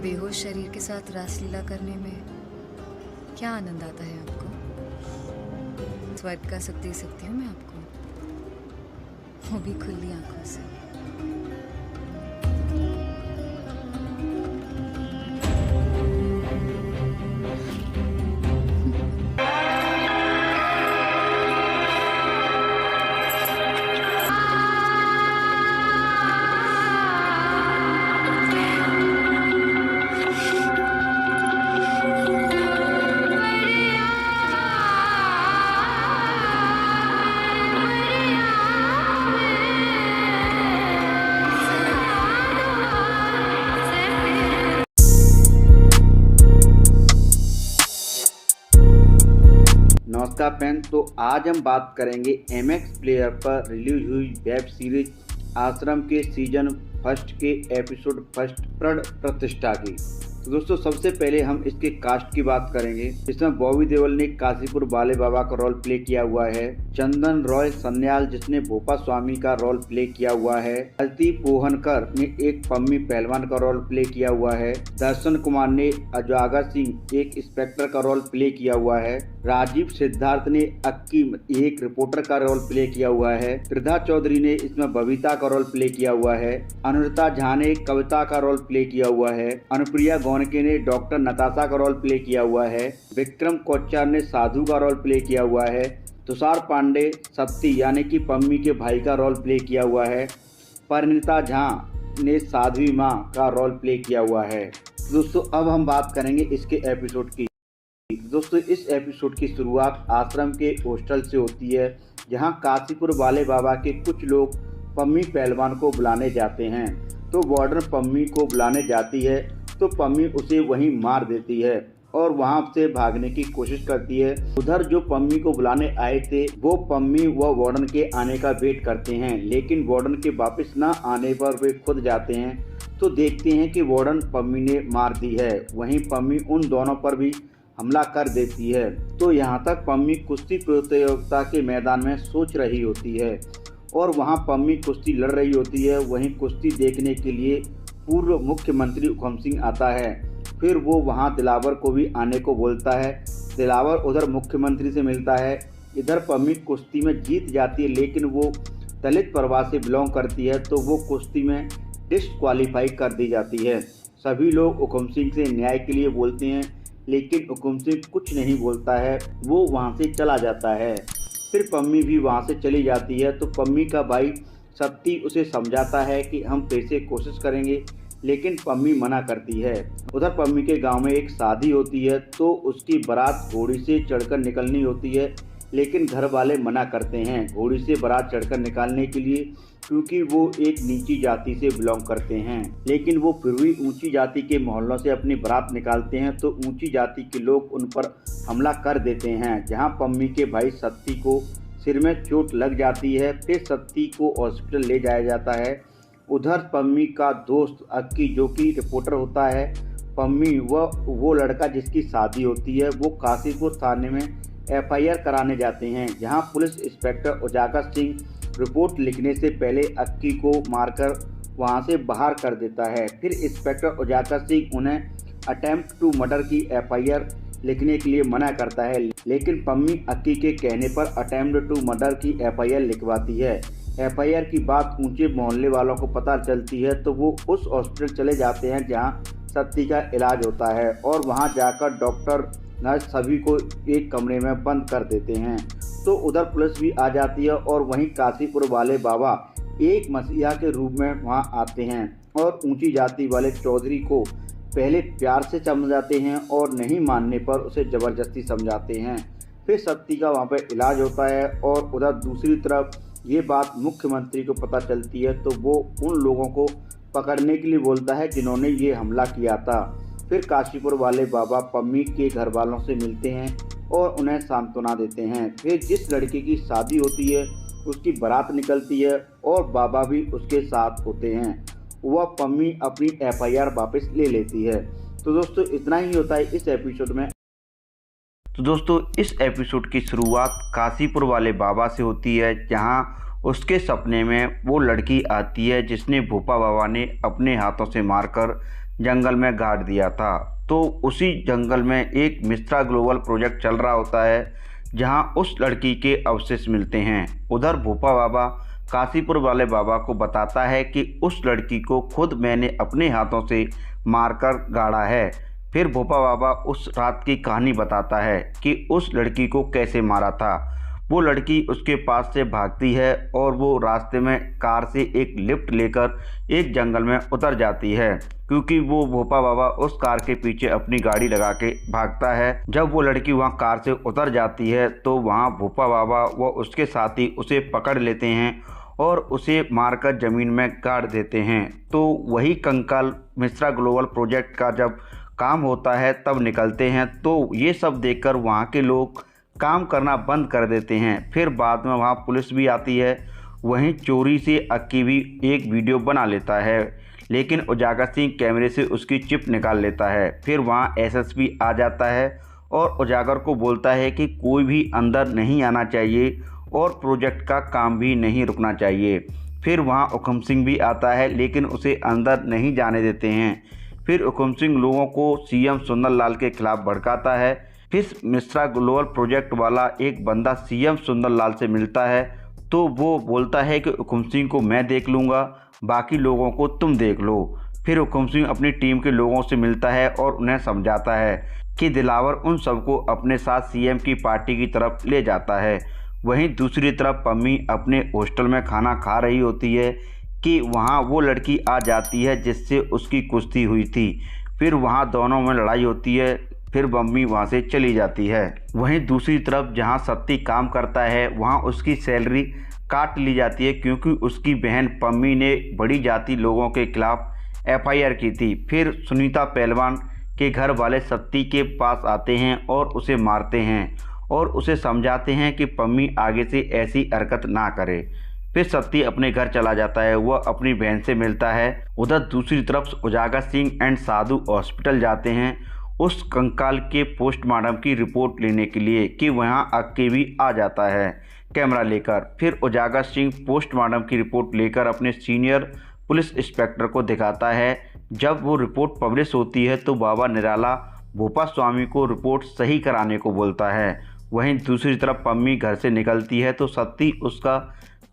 बेहोश शरीर के साथ रासलीला करने में क्या आनंद आता है आपको? स्वर्ग का सुख दे सकती हूँ मैं आपको, वो भी खुली आंखों से। नमस्कार फ्रेंड्स, तो आज हम बात करेंगे MX प्लेयर पर रिलीज हुई वेब सीरीज आश्रम के सीजन फर्स्ट के एपिसोड फर्स्ट प्रण प्रतिष्ठा की। तो दोस्तों, सबसे पहले हम इसके कास्ट की बात करेंगे। इसमें बॉबी देओल ने काशीपुर बाले बाबा का रोल प्ले किया हुआ है। चंदन रॉय सन्याल जिसने भोपा स्वामी का रोल प्ले किया हुआ है। हरदीप पोहनकर ने एक पम्मी पहलवान का रोल प्ले किया हुआ है। दर्शन कुमार ने अजागर सिंह एक इंस्पेक्टर का रोल प्ले किया हुआ है। राजीव सिद्धार्थ ने अक्की एक रिपोर्टर का रोल प्ले किया हुआ है। त्रिधा चौधरी ने इसमें बबीता का रोल प्ले किया हुआ है। अनुरिता झा ने कविता का रोल प्ले किया हुआ है। अनुप्रिया गौनके ने डॉक्टर नताशा का रोल प्ले किया हुआ है। विक्रम कोच्चार ने साधु का रोल प्ले किया हुआ है। तुषार पांडे सत्ती यानी कि पम्मी के भाई का रोल प्ले किया हुआ है। परिणीता झा ने साध्वी माँ का रोल प्ले किया हुआ है। दोस्तों, अब हम बात करेंगे इसके एपिसोड की। दोस्तों, इस एपिसोड की शुरुआत आश्रम के हॉस्टल से होती है, जहां काशीपुर बाले बाबा के कुछ लोग पम्मी पहलवान को बुलाने जाते हैं। तो वार्डन पम्मी को बुलाने जाती है तो पम्मी उसे वहीं मार देती है और वहां से भागने की कोशिश करती है। उधर जो पम्मी को बुलाने आए थे वो पम्मी व वार्डन के आने का वेट करते हैं, लेकिन वार्डन के वापस न आने पर वे खुद जाते हैं तो देखते हैं कि वार्डन पम्मी ने मार दी है। वहीं पम्मी उन दोनों पर भी हमला कर देती है। तो यहाँ तक पम्मी कुश्ती प्रतियोगिता के मैदान में सोच रही होती है और वहाँ पम्मी कुश्ती लड़ रही होती है। वहीं कुश्ती देखने के लिए पूर्व मुख्यमंत्री हुकम सिंह आता है। फिर वो वहाँ दिलावर को भी आने को बोलता है। दिलावर उधर मुख्यमंत्री से मिलता है। इधर पम्मी कुश्ती में जीत जाती है, लेकिन वो दलित परिवार से बिलोंग करती है तो वो कुश्ती में डिस्क्वालीफाई कर दी जाती है। सभी लोग हुकम सिंह से न्याय के लिए बोलते हैं, लेकिन हुकम सिंह कुछ नहीं बोलता है, वो वहाँ से चला जाता है। फिर पम्मी भी वहाँ से चली जाती है तो पम्मी का भाई सत्ती उसे समझाता है कि हम फिर से कोशिश करेंगे, लेकिन पम्मी मना करती है। उधर पम्मी के गांव में एक शादी होती है तो उसकी बारात घोड़ी से चढ़कर निकलनी होती है, लेकिन घर वाले मना करते हैं घोड़ी से बारात चढ़कर निकालने के लिए, क्योंकि वो एक नीची जाति से बिलोंग करते हैं। लेकिन वो फिर भी ऊंची जाति के मोहल्लों से अपनी बारात निकालते हैं तो ऊंची जाति के लोग उन पर हमला कर देते हैं, जहां पम्मी के भाई सत्ती को सिर में चोट लग जाती है। फिर सत्ती को हॉस्पिटल ले जाया जाता है। उधर पम्मी का दोस्त अक्की, जो कि रिपोर्टर होता है, पम्मी व वो लड़का जिसकी शादी होती है, वो काशीपुर थाने में FIR कराने जाते हैं, जहां पुलिस इंस्पेक्टर उजागर सिंह रिपोर्ट लिखने से पहले अक्की को मारकर वहां से बाहर कर देता है। फिर इंस्पेक्टर उजागर सिंह उन्हें अटेम्प्ट टू मर्डर की FIR लिखने के लिए मना करता है, लेकिन पम्मी अक्की के कहने पर अटेम्प्ट टू मर्डर की FIR लिखवाती है। FIR की बात ऊंचे मोहल्ले वालों को पता चलती है तो वो उस हॉस्पिटल चले जाते हैं जहां सत्ती का इलाज होता है और वहां जाकर डॉक्टर नर्स सभी को एक कमरे में बंद कर देते हैं। तो उधर पुलिस भी आ जाती है और वहीं काशीपुर वाले बाबा एक मसीहा के रूप में वहां आते हैं और ऊंची जाति वाले चौधरी को पहले प्यार से समझाते हैं और नहीं मानने पर उसे ज़बरदस्ती समझाते हैं। फिर सत्ती का वहाँ पर इलाज होता है और उधर दूसरी तरफ ये बात मुख्यमंत्री को पता चलती है तो वो उन लोगों को पकड़ने के लिए बोलता है जिन्होंने ये हमला किया था। फिर काशीपुर वाले बाबा पम्मी के घर वालों से मिलते हैं और उन्हें सांत्वना देते हैं। फिर जिस लड़के की शादी होती है उसकी बारात निकलती है और बाबा भी उसके साथ होते हैं। वह पम्मी अपनी FIR वापस ले लेती है। तो दोस्तों, इतना ही होता है इस एपिसोड में। तो दोस्तों, इस एपिसोड की शुरुआत काशीपुर वाले बाबा से होती है, जहां उसके सपने में वो लड़की आती है जिसने भोपा बाबा ने अपने हाथों से मारकर जंगल में गाड़ दिया था। तो उसी जंगल में एक मिस्रा ग्लोबल प्रोजेक्ट चल रहा होता है जहां उस लड़की के अवशेष मिलते हैं। उधर भोपा बाबा काशीपुर वाले बाबा को बताता है कि उस लड़की को खुद मैंने अपने हाथों से मारकर गाड़ा है। फिर भोपा बाबा उस रात की कहानी बताता है कि उस लड़की को कैसे मारा था। वो लड़की उसके पास से भागती है और वो रास्ते में कार से एक लिफ्ट लेकर एक जंगल में उतर जाती है, क्योंकि वो भोपा बाबा उस कार के पीछे अपनी गाड़ी लगा के भागता है। जब वो लड़की वहाँ कार से उतर जाती है तो वहाँ भोपा बाबा व उसके साथी उसे पकड़ लेते हैं और उसे मारकर ज़मीन में गाड़ देते हैं। तो वही कंकाल मिस्रा ग्लोबल प्रोजेक्ट का जब काम होता है तब निकलते हैं। तो ये सब देखकर वहाँ के लोग काम करना बंद कर देते हैं। फिर बाद में वहाँ पुलिस भी आती है। वहीं चोरी से अक्की भी एक वीडियो बना लेता है, लेकिन उजागर सिंह कैमरे से उसकी चिप निकाल लेता है। फिर वहाँ एसएसपी आ जाता है और उजागर को बोलता है कि कोई भी अंदर नहीं आना चाहिए और प्रोजेक्ट का काम भी नहीं रुकना चाहिए। फिर वहाँ हुकुम सिंह भी आता है, लेकिन उसे अंदर नहीं जाने देते हैं। फिर हुकुम सिंह लोगों को सीएम सुंदरलाल के खिलाफ भड़काता है। फिर मिस्रा ग्लोबल प्रोजेक्ट वाला एक बंदा सीएम सुंदरलाल से मिलता है, तो वो बोलता है कि हुकुम सिंह को मैं देख लूँगा, बाकी लोगों को तुम देख लो। फिर हुकुम सिंह अपनी टीम के लोगों से मिलता है और उन्हें समझाता है कि दिलावर उन सबको अपने साथ सीएम की पार्टी की तरफ ले जाता है। वहीं दूसरी तरफ पम्मी अपने हॉस्टल में खाना खा रही होती है कि वहाँ वो लड़की आ जाती है जिससे उसकी कुश्ती हुई थी। फिर वहाँ दोनों में लड़ाई होती है। फिर पम्मी वहाँ से चली जाती है। वहीं दूसरी तरफ जहाँ सत्ती काम करता है वहाँ उसकी सैलरी काट ली जाती है, क्योंकि उसकी बहन पम्मी ने बड़ी जाति लोगों के खिलाफ एफआईआर की थी। फिर सुनीता पहलवान के घर वाले सत्ती के पास आते हैं और उसे मारते हैं और उसे समझाते हैं कि पम्मी आगे से ऐसी हरकत ना करे। फिर सत्ती अपने घर चला जाता है, वह अपनी बहन से मिलता है। उधर दूसरी तरफ उजागर सिंह एंड साधु हॉस्पिटल जाते हैं उस कंकाल के पोस्टमार्टम की रिपोर्ट लेने के लिए कि वहाँ अक्की भी आ जाता है कैमरा लेकर। फिर उजागर सिंह पोस्टमार्टम की रिपोर्ट लेकर अपने सीनियर पुलिस इंस्पेक्टर को दिखाता है। जब वो रिपोर्ट पब्लिश होती है तो बाबा निराला भोपा स्वामी को रिपोर्ट सही कराने को बोलता है। वहीं दूसरी तरफ पम्मी घर से निकलती है तो सत्ती उसका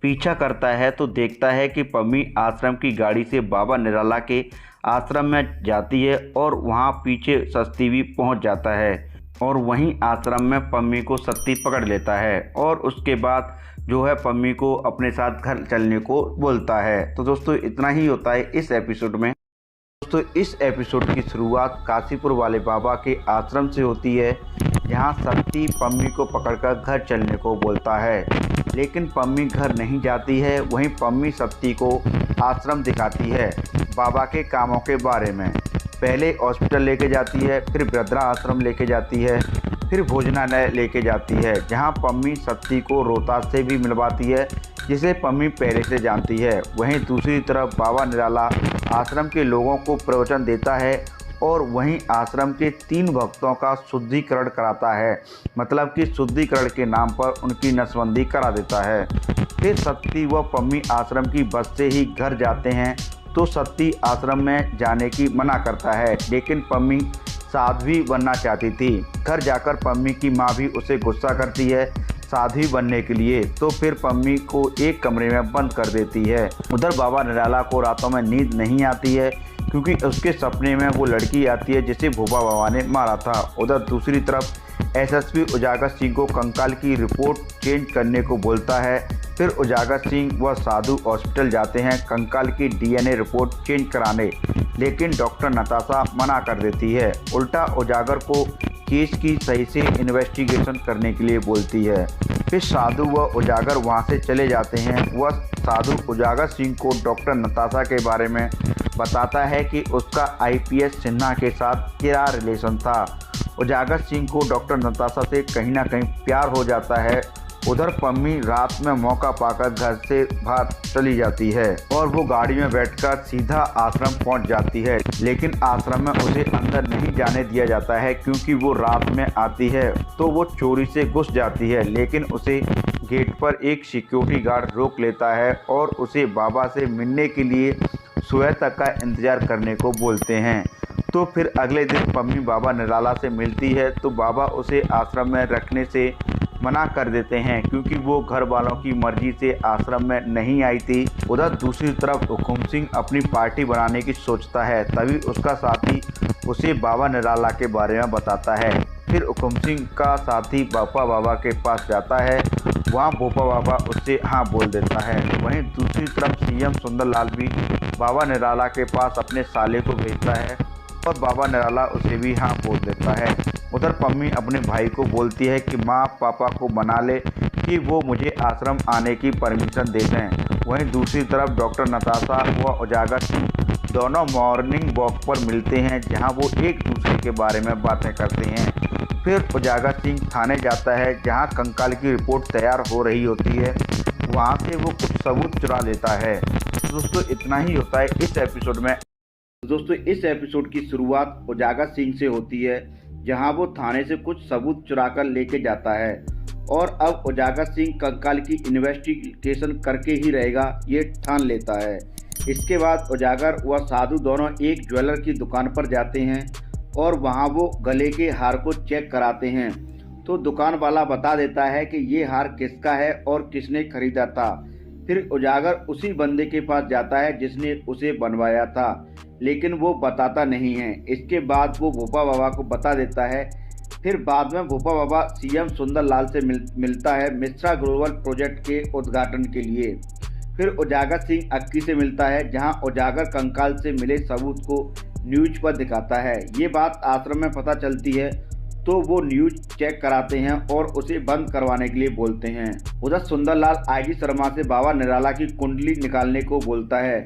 पीछा करता है, तो देखता है कि पम्मी आश्रम की गाड़ी से बाबा निराला के आश्रम में जाती है और वहाँ पीछे सत्ती भी पहुँच जाता है और वहीं आश्रम में पम्मी को सत्ती पकड़ लेता है और उसके बाद जो है पम्मी को अपने साथ घर चलने को बोलता है। तो दोस्तों इतना ही होता है इस एपिसोड में। दोस्तों इस एपिसोड की शुरुआत काशीपुर वाले बाबा के आश्रम से होती है, जहां सत्ती पम्मी को पकड़कर घर चलने को बोलता है, लेकिन पम्मी घर नहीं जाती है। वहीं पम्मी सत्ती को आश्रम दिखाती है बाबा के कामों के बारे में। पहले हॉस्पिटल लेके जाती है, फिर वृद्धा आश्रम लेके जाती है, फिर भोजनालय लेके जाती है, जहां पम्मी सत्ती को रोहतास से भी मिलवाती है, जिसे पम्मी पहले से जानती है। वहीं दूसरी तरफ बाबा निराला आश्रम के लोगों को प्रवचन देता है और वहीं आश्रम के 3 भक्तों का शुद्धिकरण कराता है, मतलब कि शुद्धिकरण के नाम पर उनकी नसबंदी करा देता है। फिर सत्ती व पम्मी आश्रम की बस से ही घर जाते हैं, तो सत्ती आश्रम में जाने की मना करता है, लेकिन पम्मी साध्वी बनना चाहती थी। घर जाकर पम्मी की माँ भी उसे गुस्सा करती है साध्वी बनने के लिए, तो फिर पम्मी को एक कमरे में बंद कर देती है। उधर बाबा निराला को रातों में नींद नहीं आती है, क्योंकि उसके सपने में वो लड़की आती है जिसे भोपा बाबा ने मारा था। उधर दूसरी तरफ एसएसपी उजागर सिंह को कंकाल की रिपोर्ट चेंज करने को बोलता है। फिर उजागर सिंह व साधु हॉस्पिटल जाते हैं कंकाल की डीएनए रिपोर्ट चेंज कराने, लेकिन डॉक्टर नताशा मना कर देती है। उल्टा उजागर को केस की सही से इन्वेस्टिगेशन करने के लिए बोलती है। फिर साधु व उजागर वहां से चले जाते हैं। वह साधु उजागर सिंह को डॉक्टर नताशा के बारे में बताता है कि उसका आईपीएस सिन्हा के साथ क्या रिलेशन था। उजागर सिंह को डॉक्टर नताशा से कहीं ना कहीं प्यार हो जाता है। उधर पम्मी रात में मौका पाकर घर से बाहर चली जाती है और वो गाड़ी में बैठकर सीधा आश्रम पहुंच जाती है, लेकिन आश्रम में उसे अंदर नहीं जाने दिया जाता है, क्योंकि वो रात में आती है तो वो चोरी से घुस जाती है। लेकिन उसे गेट पर एक सिक्योरिटी गार्ड रोक लेता है और उसे बाबा से मिलने के लिए सुबह तक का इंतज़ार करने को बोलते हैं। तो फिर अगले दिन पम्मी बाबा निराला से मिलती है तो बाबा उसे आश्रम में रखने से मना कर देते हैं क्योंकि वो घर वालों की मर्जी से आश्रम में नहीं आई थी। उधर दूसरी तरफ हुकुम सिंह अपनी पार्टी बनाने की सोचता है, तभी उसका साथी उसे बाबा निराला के बारे में बताता है। फिर हुकुम सिंह का साथी भोपा बाबा के पास जाता है, वहाँ भोपा बाबा उससे हाँ बोल देता है। वहीं दूसरी तरफ सीएम सुंदरलाल भी बाबा निराला के पास अपने साले को भेजता है और बाबा निराला उसे भी हाँ बोल देता है। उधर पम्मी अपने भाई को बोलती है कि माँ पापा को मना ले कि वो मुझे आश्रम आने की परमिशन दे दें। वहीं दूसरी तरफ डॉक्टर नताशा व उजागर सिंह दोनों मॉर्निंग वॉक पर मिलते हैं जहां वो एक दूसरे के बारे में बातें करते हैं। फिर उजागर सिंह थाने जाता है जहां कंकाल की रिपोर्ट तैयार हो रही होती है, वहां से वो कुछ सबूत चुरा लेता है। तो दोस्तों इतना ही होता है इस एपिसोड में। दोस्तों इस एपिसोड की शुरुआत उजागर सिंह से होती है जहां वो थाने से कुछ सबूत चुरा कर लेके जाता है और अब उजागर सिंह कंकाल की इन्वेस्टिगेशन करके ही रहेगा ये ठान लेता है। इसके बाद उजागर व साधु दोनों एक ज्वेलर की दुकान पर जाते हैं और वहां वो गले के हार को चेक कराते हैं तो दुकान वाला बता देता है कि ये हार किसका है और किसने खरीदा था। फिर उजागर उसी बंदे के पास जाता है जिसने उसे बनवाया था, लेकिन वो बताता नहीं है। इसके बाद वो भोपा बाबा को बता देता है। फिर बाद में भोपा बाबा सीएम सुंदरलाल से मिलता है मिश्रा ग्लोबल प्रोजेक्ट के उद्घाटन के लिए। फिर उजागर सिंह अक्की से मिलता है जहां उजागर कंकाल से मिले सबूत को न्यूज पर दिखाता है। ये बात आश्रम में पता चलती है तो वो न्यूज चेक कराते हैं और उसे बंद करवाने के लिए बोलते हैं। उधर सुंदरलाल आईजी शर्मा से बाबा निराला की कुंडली निकालने को बोलता है।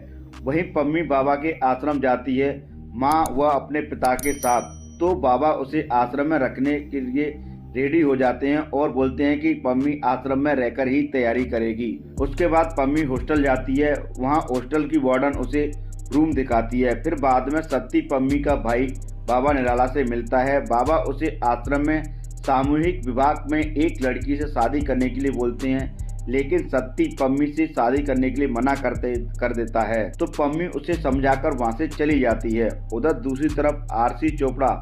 वहीं पम्मी बाबा के आश्रम जाती है माँ व अपने पिता के साथ, तो बाबा उसे आश्रम में रखने के लिए रेडी हो जाते हैं और बोलते हैं कि पम्मी आश्रम में रहकर ही तैयारी करेगी। उसके बाद पम्मी हॉस्टल जाती है, वहाँ हॉस्टल की वार्डन उसे रूम दिखाती है। फिर बाद में सत्ती पम्मी का भाई बाबा निराला से मिलता है। बाबा उसे आश्रम में सामूहिक विवाह में एक लड़की से शादी करने के लिए बोलते हैं, लेकिन सत्ती पम्मी से शादी करने के लिए मना कर देता है तो पम्मी उसे समझाकर वहां से चली जाती है। उधर दूसरी तरफ आरसी चोपड़ा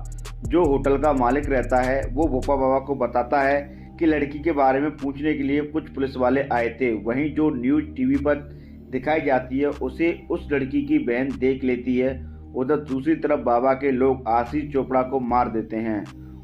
जो होटल का मालिक रहता है वो भोपा बाबा को बताता है कि लड़की के बारे में पूछने के लिए कुछ पुलिस वाले आए थे। वहीं जो न्यूज टीवी पर दिखाई जाती है उसे उस लड़की की बहन देख लेती है। उधर दूसरी तरफ बाबा के लोग आशीष चोपड़ा को मार देते हैं।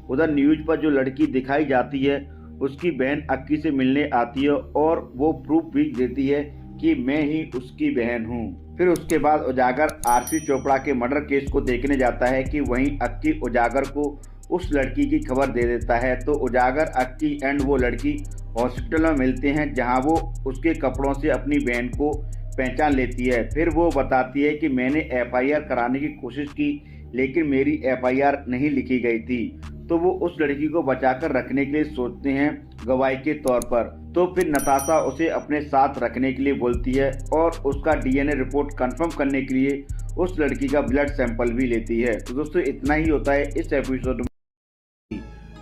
उधर न्यूज पर जो लड़की दिखाई जाती है उसकी बहन अक्की से मिलने आती है और वो प्रूफ भी देती है कि मैं ही उसकी बहन हूँ। फिर उसके बाद उजागर आरसी चोपड़ा के मर्डर केस को देखने जाता है कि वहीं अक्की उजागर को उस लड़की की खबर दे देता है। तो उजागर अक्की एंड वो लड़की हॉस्पिटल में मिलते हैं जहां वो उसके कपड़ों से अपनी बहन को पहचान लेती है। फिर वो बताती है कि मैंने एफआईआर कराने की कोशिश की लेकिन मेरी एफआईआर नहीं लिखी गई थी। तो वो उस लड़की को बचाकर रखने के लिए सोचते हैं गवाही के तौर पर। तो फिर नताशा उसे अपने साथ रखने के लिए बोलती है और उसका डीएनए रिपोर्ट कंफर्म करने के लिए उस लड़की का ब्लड सैंपल भी लेती है। तो दोस्तों इतना ही होता है इस एपिसोड में।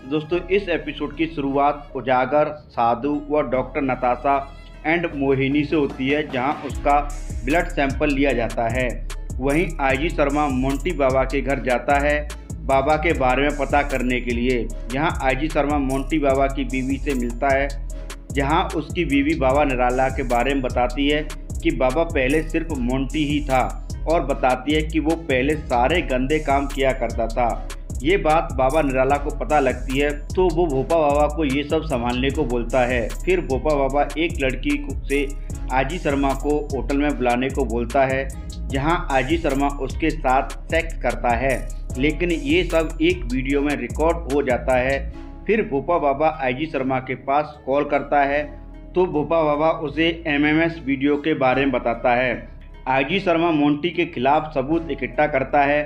दोस्तों इस एपिसोड की शुरुआत उजागर, साधु व डॉक्टर नताशा एंड मोहिनी से होती है जहां उसका ब्लड सैंपल लिया जाता है। वहीं आईजी शर्मा मोंटी बाबा के घर जाता है बाबा के बारे में पता करने के लिए। यहाँ आईजी शर्मा मोंटी बाबा की बीवी से मिलता है जहाँ उसकी बीवी बाबा निराला के बारे में बताती है कि बाबा पहले सिर्फ मोंटी ही था और बताती है कि वो पहले सारे गंदे काम किया करता था। ये बात बाबा निराला को पता लगती है तो वो भोपा बाबा को ये सब संभालने को बोलता है। फिर भोपा बाबा एक लड़की से आईजी शर्मा को होटल में बुलाने को बोलता है जहां आईजी शर्मा उसके साथ सेक्स करता है, लेकिन ये सब एक वीडियो में रिकॉर्ड हो जाता है। फिर भोपा बाबा आईजी शर्मा के पास कॉल करता है तो भोपा बाबा उसे एमएमएस वीडियो के बारे में बताता है। आईजी शर्मा मोंटी के खिलाफ सबूत इकट्ठा करता है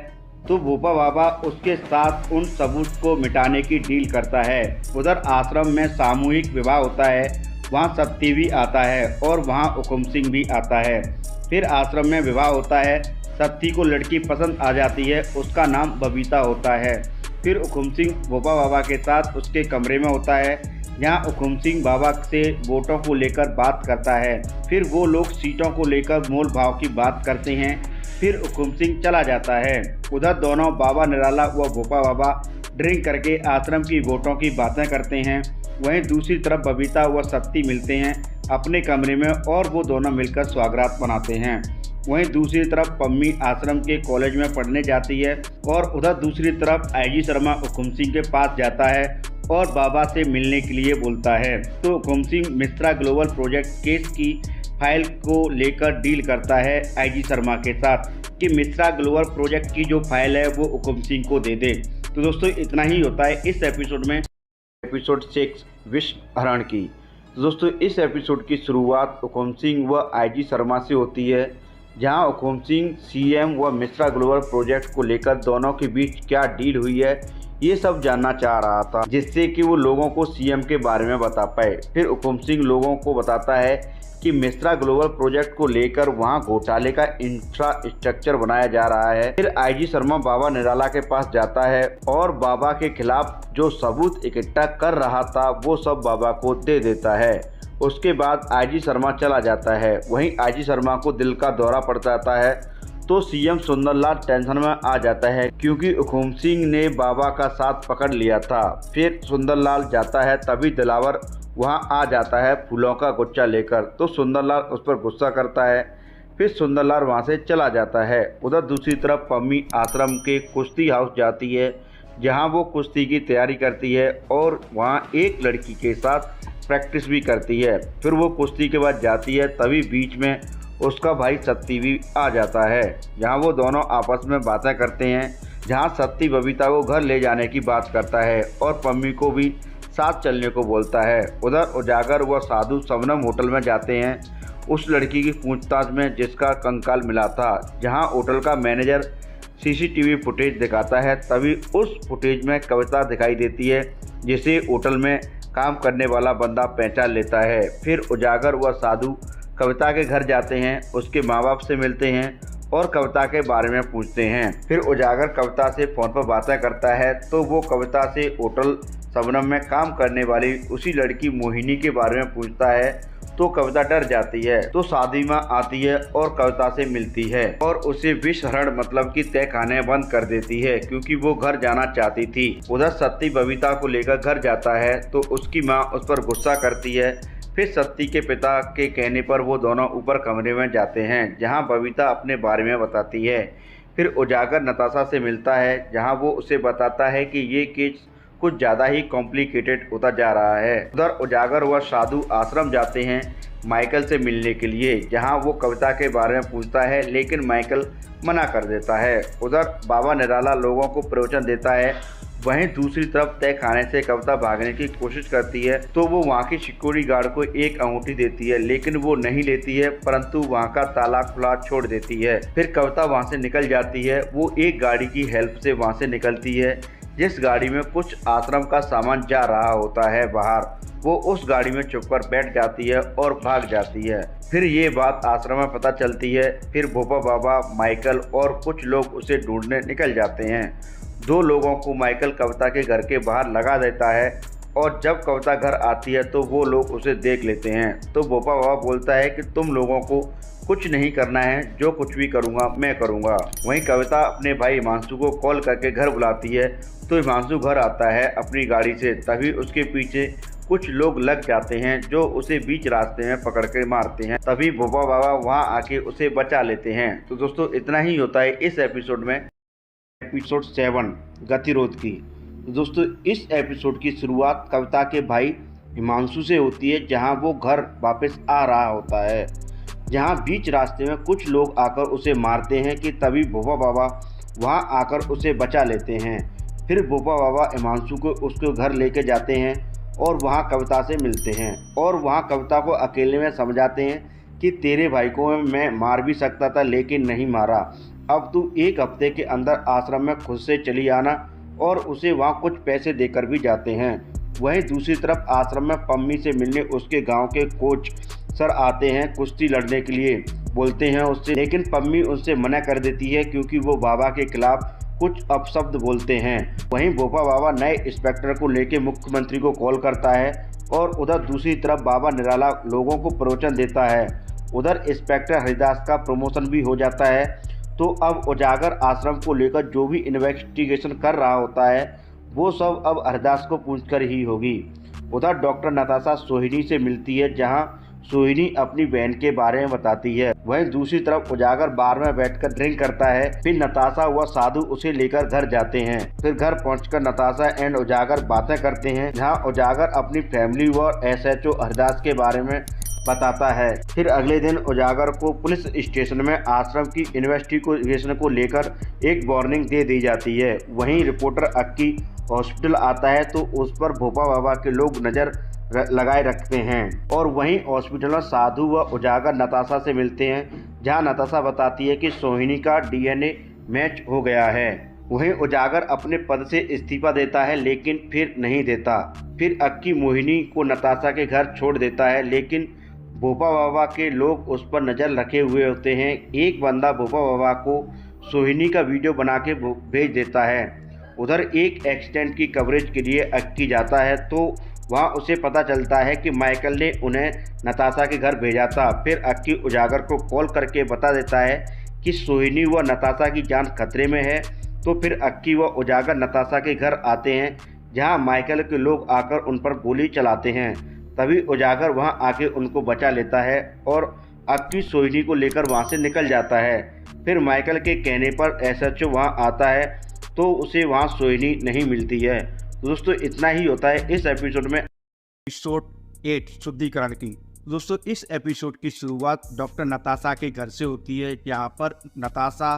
तो भोपा बाबा उसके साथ उन सबूत को मिटाने की डील करता है। उधर आश्रम में सामूहिक विवाह होता है, वहाँ सत्ती भी आता है और वहाँ हुकुम सिंह भी आता है। फिर आश्रम में विवाह होता है, सत्ती को लड़की पसंद आ जाती है, उसका नाम बबीता होता है। फिर हुकुम सिंह भोपा बाबा के साथ उसके कमरे में होता है जहाँ हुकुम सिंह बाबा से वोटों को लेकर बात करता है। फिर वो लोग सीटों को लेकर मोल भाव की बात करते हैं। फिर हुकुम सिंह चला जाता है। उधर दोनों बाबा निराला व भोपा बाबा ड्रिंक करके आश्रम की वोटों की बातें करते हैं। वहीं दूसरी तरफ बबीता व सत्ती मिलते हैं अपने कमरे में और वो दोनों मिलकर स्वागरात मनाते हैं। वहीं दूसरी तरफ पम्मी आश्रम के कॉलेज में पढ़ने जाती है और उधर दूसरी तरफ आईजी शर्मा हुकुम सिंह के पास जाता है और बाबा से मिलने के लिए बोलता है। तो Hukum Singh Mishra global project case की फाइल को लेकर डील करता है आईजी शर्मा के साथ कि मिश्रा ग्लोबल प्रोजेक्ट की जो फाइल है वो हुकुम सिंह को दे दे। तो दोस्तों इतना ही होता है इस एपिसोड में, एपिसोड 6 विश्व हरण की। तो दोस्तों इस एपिसोड की शुरुआत हुकुम सिंह व आईजी शर्मा से होती है, जहां हुकुम सिंह सीएम व मिश्रा ग्लोबल प्रोजेक्ट को लेकर दोनों के बीच क्या डील हुई है ये सब जानना चाह रहा था, जिससे कि वो लोगों को सीएम के बारे में बता पाए। फिर हुकुम सिंह लोगों को बताता है कि मिश्रा ग्लोबल प्रोजेक्ट को लेकर वहां घोटाले का इंफ्रास्ट्रक्चर बनाया जा रहा है। फिर आईजी शर्मा बाबा निराला के पास जाता है और बाबा के खिलाफ जो सबूत इकट्ठा कर रहा था वो सब बाबा को दे देता है। उसके बाद आईजी शर्मा चला जाता है। वहीं आईजी शर्मा को दिल का दौरा पड़ जाता है तो सीएम सुंदरलाल टेंशन में आ जाता है क्योंकि हुकुम सिंह ने बाबा का साथ पकड़ लिया था। फिर सुंदरलाल जाता है, तभी दिलावर वहां आ जाता है फूलों का गुच्छा लेकर। तो सुंदरलाल उस पर गुस्सा करता है। फिर सुंदरलाल वहां से चला जाता है। उधर दूसरी तरफ पम्मी आश्रम के कुश्ती हाउस जाती है, जहां वो कुश्ती की तैयारी करती है और वहां एक लड़की के साथ प्रैक्टिस भी करती है। फिर वो कुश्ती के बाद जाती है, तभी बीच में उसका भाई सत्ती भी आ जाता है। जहां वो दोनों आपस में बातें करते हैं, जहां सत्ती बबीता को घर ले जाने की बात करता है और पम्मी को भी साथ चलने को बोलता है। उधर उजागर व साधु शबनम होटल में जाते हैं उस लड़की की पूछताछ में जिसका कंकाल मिला था, जहां होटल का मैनेजर सीसीटीवी फुटेज दिखाता है। तभी उस फुटेज में कविता दिखाई देती है, जिसे होटल में काम करने वाला बंदा पहचान लेता है। फिर उजागर व साधु कविता के घर जाते हैं, उसके माँ बाप से मिलते हैं और कविता के बारे में पूछते हैं। फिर उजागर कविता से फ़ोन पर बातें करता है तो वो कविता से होटल शबनम में काम करने वाली उसी लड़की मोहिनी के बारे में पूछता है तो कविता डर जाती है। तो शादी में आती है और कविता से मिलती है और उसे विष हरण मतलब कि तहखाने बंद कर देती है क्योंकि वो घर जाना चाहती थी। उधर सत्ती बबीता को लेकर घर जाता है तो उसकी माँ उस पर गुस्सा करती है। फिर सत्ती के पिता के कहने पर वो दोनों ऊपर कमरे में जाते हैं, जहां बबीता अपने बारे में बताती है। फिर उजागर नताशा से मिलता है, जहां वो उसे बताता है कि ये केस कुछ ज़्यादा ही कॉम्प्लिकेटेड होता जा रहा है। उधर उजागर व साधु आश्रम जाते हैं माइकल से मिलने के लिए, जहां वो कविता के बारे में पूछता है लेकिन माइकल मना कर देता है। उधर बाबा निराला लोगों को प्रवचन देता है। वहीं दूसरी तरफ तहखाने से कविता भागने की कोशिश करती है तो वो वहाँ की सिक्योरिटी गार्ड को एक अंगूठी देती है, लेकिन वो नहीं लेती है परंतु वहाँ का ताला खुला छोड़ देती है। फिर कविता वहाँ से निकल जाती है। वो एक गाड़ी की हेल्प से वहाँ से निकलती है, जिस गाड़ी में कुछ आश्रम का सामान जा रहा होता है बाहर। वो उस गाड़ी में चुपकर बैठ जाती है और भाग जाती है। फिर ये बात आश्रम में पता चलती है। फिर भोपा बाबा, माइकल और कुछ लोग उसे ढूंढने निकल जाते हैं। 2 लोगों को माइकल कविता के घर के बाहर लगा देता है और जब कविता घर आती है तो वो लोग उसे देख लेते हैं। तो भोपा बाबा बोलता है कि तुम लोगों को कुछ नहीं करना है, जो कुछ भी करूँगा मैं करूँगा। वहीं कविता अपने भाई हिमांशु को कॉल करके घर बुलाती है तो हिमांशु घर आता है अपनी गाड़ी से। तभी उसके पीछे कुछ लोग लग जाते हैं जो उसे बीच रास्ते में पकड़ कर मारते हैं। तभी भोपा बाबा वहाँ आके उसे बचा लेते हैं। तो दोस्तों इतना ही होता है इस एपिसोड में, एपिसोड 7 गतिरोध की। तो दोस्तों इस एपिसोड की शुरुआत कविता के भाई हिमांशु से होती है, जहां वो घर वापस आ रहा होता है, जहां बीच रास्ते में कुछ लोग आकर उसे मारते हैं कि तभी भोपा बाबा वहां आकर उसे बचा लेते हैं। फिर भोपा बाबा हिमांशु को उसके घर लेके जाते हैं और वहां कविता से मिलते हैं और वहां कविता को अकेले में समझाते हैं कि तेरे भाई को मैं मार भी सकता था लेकिन नहीं मारा। अब तू 1 हफ्ते के अंदर आश्रम में खुद से चली आना, और उसे वहाँ कुछ पैसे देकर भी जाते हैं। वहीं दूसरी तरफ आश्रम में पम्मी से मिलने उसके गांव के कोच सर आते हैं कुश्ती लड़ने के लिए, बोलते हैं उससे, लेकिन पम्मी उससे मना कर देती है क्योंकि वो बाबा के खिलाफ कुछ अपशब्द बोलते हैं। वहीं भोपा बाबा नए इंस्पेक्टर को लेकर मुख्यमंत्री को कॉल करता है और उधर दूसरी तरफ बाबा निराला लोगों को प्रवचन देता है। उधर इंस्पेक्टर हरिदास का प्रमोशन भी हो जाता है। तो अब उजागर आश्रम को लेकर जो भी इन्वेस्टिगेशन कर रहा होता है वो सब अब हरदास को पूछकर ही होगी। उधर डॉक्टर नताशा सोहिनी से मिलती है, जहां सोहिनी अपनी बहन के बारे में बताती है। वहीं दूसरी तरफ उजागर बार में बैठकर ड्रिंक करता है। फिर नताशा व साधु उसे लेकर घर जाते हैं। फिर घर पहुंचकर नताशा एंड उजागर बातें करते हैं, जहां उजागर अपनी फैमिली व एसएचओ हरदास के बारे में बताता है। फिर अगले दिन उजागर को पुलिस स्टेशन में आश्रम की इन्वेस्टिगेशन को लेकर एक वार्निंग दे दी जाती है। वहीं रिपोर्टर अक्की हॉस्पिटल आता है तो उस पर भोपा बाबा के लोग नज़र लगाए रखते हैं। और वहीं हॉस्पिटल में साधु व उजागर नताशा से मिलते हैं, जहां नताशा बताती है कि सोहिनी का डीएनए मैच हो गया है। वहीं उजागर अपने पद से इस्तीफा देता है लेकिन फिर नहीं देता। फिर अक्की मोहिनी को नताशा के घर छोड़ देता है, लेकिन भोपा बाबा के लोग उस पर नज़र रखे हुए होते हैं। एक बंदा भोपा बाबा को सोहिनी का वीडियो बना के भेज देता है। उधर एक एक्सीडेंट की कवरेज के लिए अक्की जाता है तो वहाँ उसे पता चलता है कि माइकल ने उन्हें नताशा के घर भेजा था। फिर अक्की उजागर को कॉल करके बता देता है कि सोहिनी व नताशा की जान खतरे में है। तो फिर अक्की व उजागर नताशा के घर आते हैं, जहाँ माइकल के लोग आकर उन पर गोली चलाते हैं। तभी उजागर वहां आके उनको बचा लेता है और अक्की सोहिनी को लेकर वहां से निकल जाता है। फिर माइकल के कहने पर एसएचओ वहां आता है तो उसे वहां सोहिनी नहीं मिलती है। तो दोस्तों इतना ही होता है इस एपिसोड में। एपिसोड 8 शुद्धिकरण की। दोस्तों इस एपिसोड की शुरुआत डॉक्टर नताशा के घर से होती है, यहाँ पर नताशा,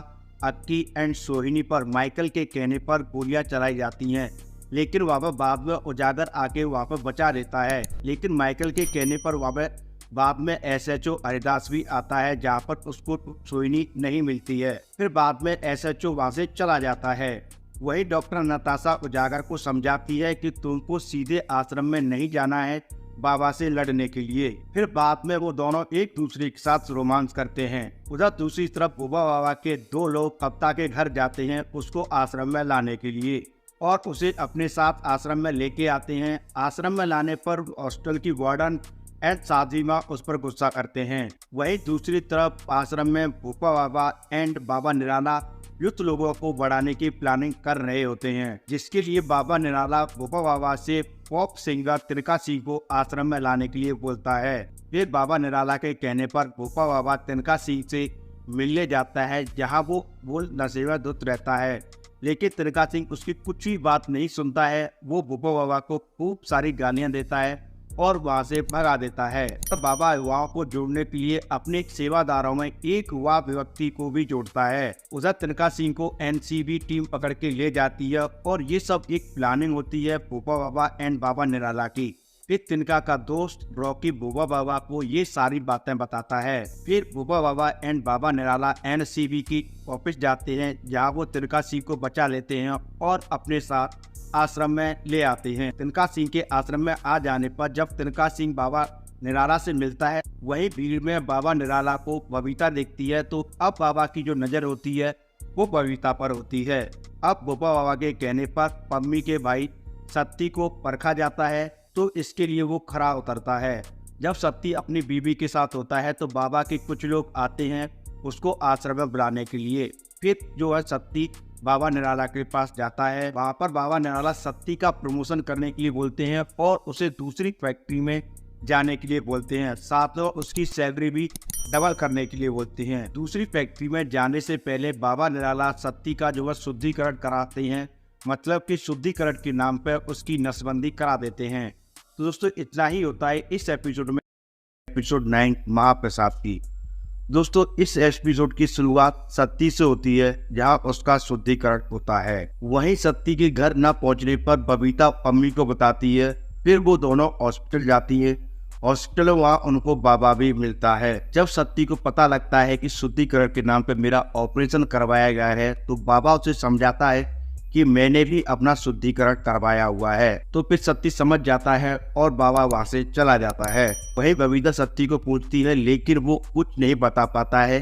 अक्की एंड सोहिनी पर माइकल के कहने पर गोलियां चलाई जाती हैं, लेकिन वहाँ पर बाद में उजागर आके वहाँ पर बचा देता है। लेकिन माइकल के कहने पर वहाँ पर बाद में एसएचओ हरिदास भी आता है, जहाँ पर उसको सोहिनी नहीं मिलती है। फिर बाद में एसएचओ वहाँ से चला जाता है। वही डॉक्टर नताशा उजागर को समझाती है कि तुमको सीधे आश्रम में नहीं जाना है बाबा से लड़ने के लिए। फिर बाद में वो दोनों एक दूसरे के साथ रोमांस करते हैं। उधर दूसरी तरफ भोपा बाबा के 2 लोग कप्ता के घर जाते हैं उसको आश्रम में लाने के लिए और उसे अपने साथ आश्रम में लेके आते हैं। आश्रम में लाने पर हॉस्टल की वार्डन एंड साध्वी माँ उस पर गुस्सा करते हैं। वहीं दूसरी तरफ आश्रम में भोपा बाबा एंड बाबा निराला युद्ध लोगों को बढ़ाने की प्लानिंग कर रहे होते हैं, जिसके लिए बाबा निराला भोपा बाबा से पॉप सिंगर तिनका सिंह को आश्रम में लाने के लिए बोलता है। फिर बाबा निराला के कहने पर भोपा बाबा तिनका सिंह से मिलने जाता है, जहाँ वो नशे धुत रहता है, लेकिन तिनका सिंह उसकी कुछ भी बात नहीं सुनता है। वो भोपा बाबा को खूब सारी गालियां देता है और वहां से भगा देता है। तब बाबा युवाओं को जोड़ने के लिए अपने सेवादारों में एक युवा व्यक्ति को भी जोड़ता है। उधर तिनका सिंह को एनसीबी टीम पकड़ के ले जाती है और ये सब एक प्लानिंग होती है भोपा बाबा एंड बाबा निराला की। फिर तिनका का दोस्त रॉकी भोपा बाबा को ये सारी बातें बताता है। फिर भोपा बाबा एंड बाबा निराला एनसीबी की ऑफिस जाते हैं, जहाँ वो तिनका सिंह को बचा लेते हैं और अपने साथ आश्रम में ले आते हैं। तिनका सिंह के आश्रम में आ जाने पर जब तिनका सिंह बाबा निराला से मिलता है, वही भीड़ में बाबा निराला को बबीता देखती है, तो अब बाबा की जो नजर होती है वो बबीता पर होती है। अब भोपा बाबा के कहने पर पम्मी के भाई सत्ती को परखा जाता है, तो इसके लिए वो खरा उतरता है। जब सत्ती अपनी बीवी के साथ होता है तो बाबा के कुछ लोग आते हैं उसको आश्रम में बुलाने के लिए। फिर जो है सत्ती बाबा निराला के पास जाता है। वहाँ पर बाबा निराला सत्ती का प्रमोशन करने के लिए बोलते हैं और उसे दूसरी फैक्ट्री में जाने के लिए बोलते हैं, साथ में उसकी सैलरी भी डबल करने के लिए बोलते हैं। दूसरी फैक्ट्री में जाने से पहले बाबा निराला सत्ती का जो है शुद्धिकरण कराते हैं, मतलब कि शुद्धिकरण के नाम पर उसकी नसबंदी करा देते हैं। तो दोस्तों इतना ही होता है इस एपिसोड में। एपिसोड 9 महाप्रसाद की। दोस्तों इस एपिसोड की शुरुआत सत्ती से होती है, जहां उसका शुद्धिकरण होता है। वहीं सत्ती के घर न पहुंचने पर बबीता पम्मी को बताती है। फिर वो दोनों हॉस्पिटल जाती है। हॉस्पिटल में वहाँ उनको बाबा भी मिलता है। जब सत्ती को पता लगता है कि शुद्धिकरण के नाम पर मेरा ऑपरेशन करवाया गया है, तो बाबा उसे समझाता है कि मैंने भी अपना शुद्धिकरण करवाया हुआ है। तो फिर सत्ती समझ जाता है और बाबा वहां से चला जाता है। वही बबीता सत्ती को पूछती है, लेकिन वो कुछ नहीं बता पाता है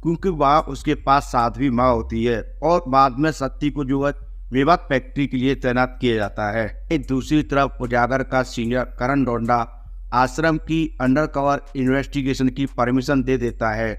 क्योंकि वहाँ उसके पास साध्वी माँ होती है। और बाद में सत्ती को जो है मेवात फैक्ट्री के लिए तैनात किया जाता है। दूसरी तरफ उजागर का सीनियर करण डोंडा आश्रम की अंडरकवर इन्वेस्टिगेशन की परमिशन दे देता है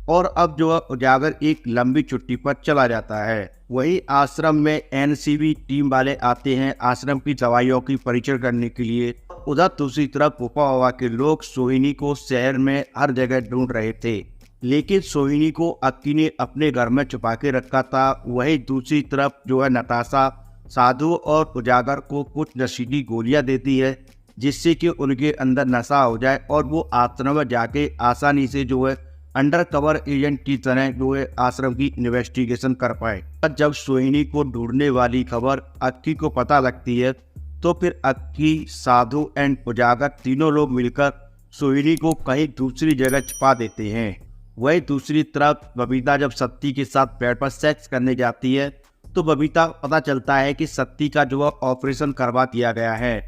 और अब जो है उजागर एक लंबी छुट्टी पर चला जाता है। वहीं आश्रम में एनसीबी टीम वाले आते हैं आश्रम की दवाइयों की परीक्षण करने के लिए। उधर दूसरी तरफ फूफा बाबा के लोग सोहिनी को शहर में हर जगह ढूंढ रहे थे, लेकिन सोहिनी को अक्की ने अपने घर में छुपा के रखा था। वहीं दूसरी तरफ जो है नताशा साधु और उजागर को कुछ नशीली गोलियां देती है, जिससे कि उनके अंदर नशा हो जाए और वो आश्रम में जाके आसानी से जो है अंडर कवर एजेंट की तरह जो है आश्रम की इन्वेस्टिगेशन कर पाए। जब सोहिनी को ढूंढने वाली खबर अक्की को पता लगती है तो फिर अक्की, साधु एंड उजागर तीनों लोग मिलकर सोहिनी को कहीं दूसरी जगह छिपा देते हैं। वही दूसरी तरफ बबीता जब सत्ती के साथ बेड पर सेक्स करने जाती है तो बबीता पता चलता है कि सत्ती का जो है ऑपरेशन करवा दिया गया है।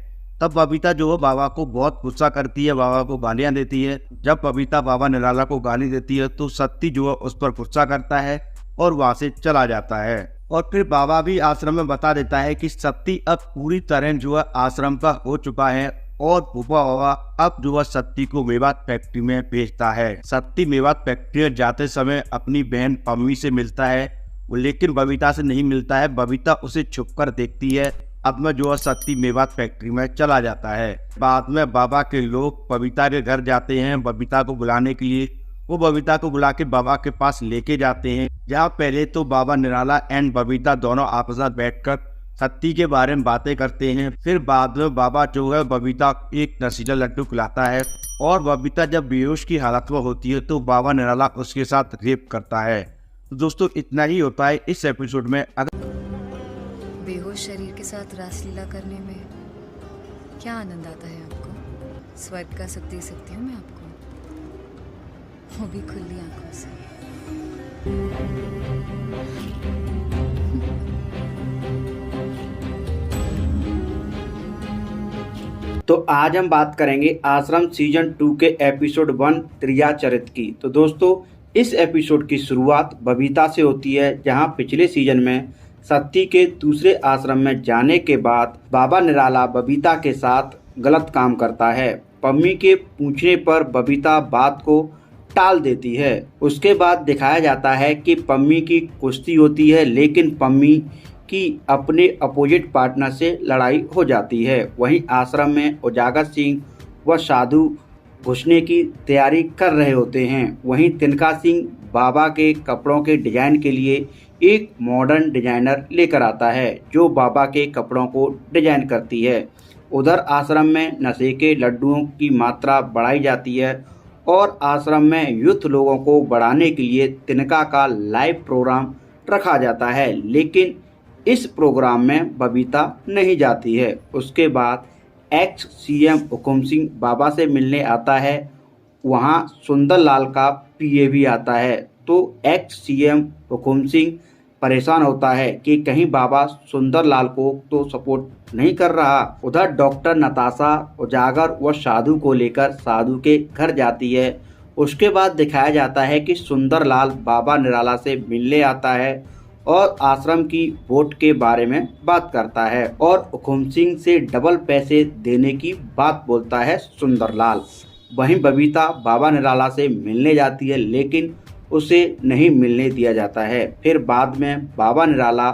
तब बबीता जो है बाबा को बहुत गुस्सा करती है, बाबा को गालियां देती है। जब बबीता बाबा निराला को गाली देती है तो सत्ती जो है उस पर गुस्सा करता है और वहां से चला जाता है। और फिर बाबा भी आश्रम में बता देता है कि सत्ती अब पूरी तरह जो है आश्रम का हो चुका है और फूफा बाबा अब जो है सत्ती को मेवात फैक्ट्री में भेजता है। सत्ती मेवात फैक्ट्री में जाते समय अपनी बहन पम्मी से मिलता है, लेकिन बबीता से नहीं मिलता है। बबीता उसे छुपकर देखती है। अब में जो है सत्ती मेवात फैक्ट्री में चला जाता है। बाद में बाबा के लोग बबीता के घर जाते हैं बबीता को बुलाने के लिए। वो बबीता को बुला के बाबा के पास लेके जाते हैं, जहाँ पहले तो बाबा निराला एंड बबीता दोनों आपस में बैठकर सत्ती के बारे में बातें करते हैं। फिर बाद में बाबा जो है बबीता एक नशीला लड्डू खिलाता है और बबीता जब बेहोश की हालत में होती है तो बाबा निराला उसके साथ रेप करता है। तो दोस्तों इतना ही होता है इस एपिसोड में। बेहोश शरीर के साथ रासलीला करने में क्या आनंद आता है आपको? स्वर्ग का सुख दे सकती हूँ मैं आपको, वो भी खुली आंखों से। तो आज हम बात करेंगे आश्रम सीजन 2 के एपिसोड 1 त्रिया चरित की। तो दोस्तों इस एपिसोड की शुरुआत बबीता से होती है, जहां पिछले सीजन में सत्ती के दूसरे आश्रम में जाने के बाद बाबा निराला बबीता के साथ गलत काम करता है। पम्मी के पूछने पर बबीता बात को टाल देती है। उसके बाद दिखाया जाता है कि पम्मी की कुश्ती होती है, लेकिन पम्मी की अपने अपोजिट पार्टनर से लड़ाई हो जाती है। वहीं आश्रम में उजागर सिंह व साधु घुसने की तैयारी कर रहे होते हैं। वहीं तिनका सिंह बाबा के कपड़ों के डिजाइन के लिए एक मॉडर्न डिजाइनर लेकर आता है, जो बाबा के कपड़ों को डिजाइन करती है। उधर आश्रम में नशे के लड्डुओं की मात्रा बढ़ाई जाती है और आश्रम में यूथ लोगों को बढ़ाने के लिए तिनका का लाइव प्रोग्राम रखा जाता है, लेकिन इस प्रोग्राम में बबीता नहीं जाती है। उसके बाद एक्स सीएम हुकुम सिंह बाबा से मिलने आता है। वहाँ सुंदरलाल का पीए भी आता है। तो एक्स सीएम हुकुम सिंह परेशान होता है कि कहीं बाबा सुंदरलाल को तो सपोर्ट नहीं कर रहा। उधर डॉक्टर नताशा उजागर व साधु को लेकर साधु के घर जाती है। उसके बाद दिखाया जाता है कि सुंदरलाल बाबा निराला से मिलने आता है और आश्रम की वोट के बारे में बात करता है और हुकुम सिंह से डबल पैसे देने की बात बोलता है सुंदरलाल। वहीं बबीता बाबा निराला से मिलने जाती है, लेकिन उसे नहीं मिलने दिया जाता है। फिर बाद में बाबा निराला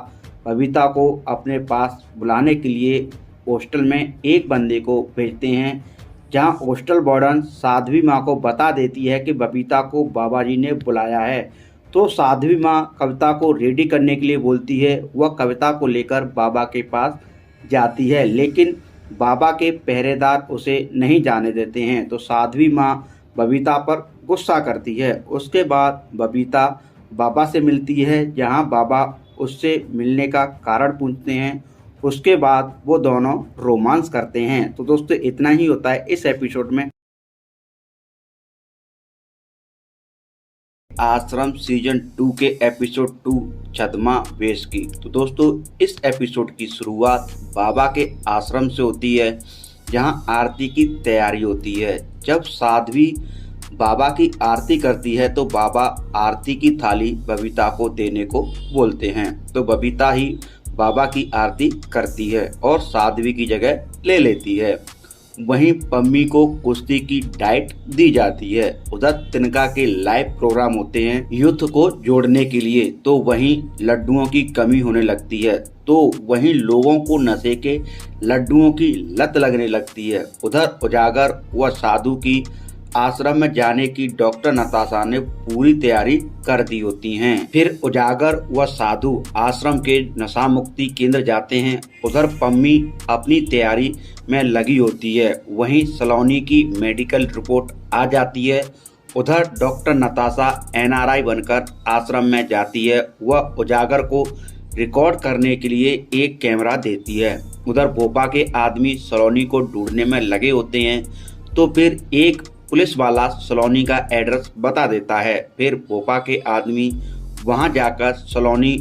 बबीता को अपने पास बुलाने के लिए हॉस्टल में एक बंदे को भेजते हैं, जहां हॉस्टल वार्डन साध्वी माँ को बता देती है कि बबीता को बाबा जी ने बुलाया है। तो साध्वी माँ कविता को रेडी करने के लिए बोलती है। वह कविता को लेकर बाबा के पास जाती है, लेकिन बाबा के पहरेदार उसे नहीं जाने देते हैं। तो साध्वी माँ बबीता पर गुस्सा करती है। उसके बाद बबीता बाबा से मिलती है, जहां बाबा उससे मिलने का कारण पूछते हैं। उसके बाद वो दोनों रोमांस करते हैं। तो दोस्तों इतना ही होता है इस एपिसोड में आश्रम सीजन 2 के एपिसोड 2 छद्मा वेश की। तो दोस्तों इस एपिसोड की शुरुआत बाबा के आश्रम से होती है, जहां आरती की तैयारी होती है। जब साध्वी बाबा की आरती करती है तो बाबा आरती की थाली बबीता को देने को बोलते हैं। तो बबीता ही बाबा की आरती करती है और साध्वी की जगह ले लेती है। वहीं पम्मी को कुश्ती की डाइट दी जाती है। उधर तिनका के लाइव प्रोग्राम होते हैं यूथ को जोड़ने के लिए, तो वहीं लड्डुओं की कमी होने लगती है, तो वहीं लोगों को नशे के लड्डुओं की लत लगने लगती है। उधर उजागर व साधु की आश्रम में जाने की डॉक्टर नताशा ने पूरी तैयारी कर दी होती हैं। फिर उजागर व साधु आश्रम के नशा मुक्ति केंद्र जाते हैं। उधर पम्मी अपनी तैयारी में लगी होती है। वहीं सलोनी की मेडिकल रिपोर्ट आ जाती है। उधर डॉक्टर नताशा NRI बनकर आश्रम में जाती है। वह उजागर को रिकॉर्ड करने के लिए एक कैमरा देती है। उधर भोपा के आदमी सलोनी को ढूंढने में लगे होते हैं, तो फिर एक पुलिस वाला सलोनी का एड्रेस बता देता है। फिर भोपा के आदमी वहां जाकर सलोनी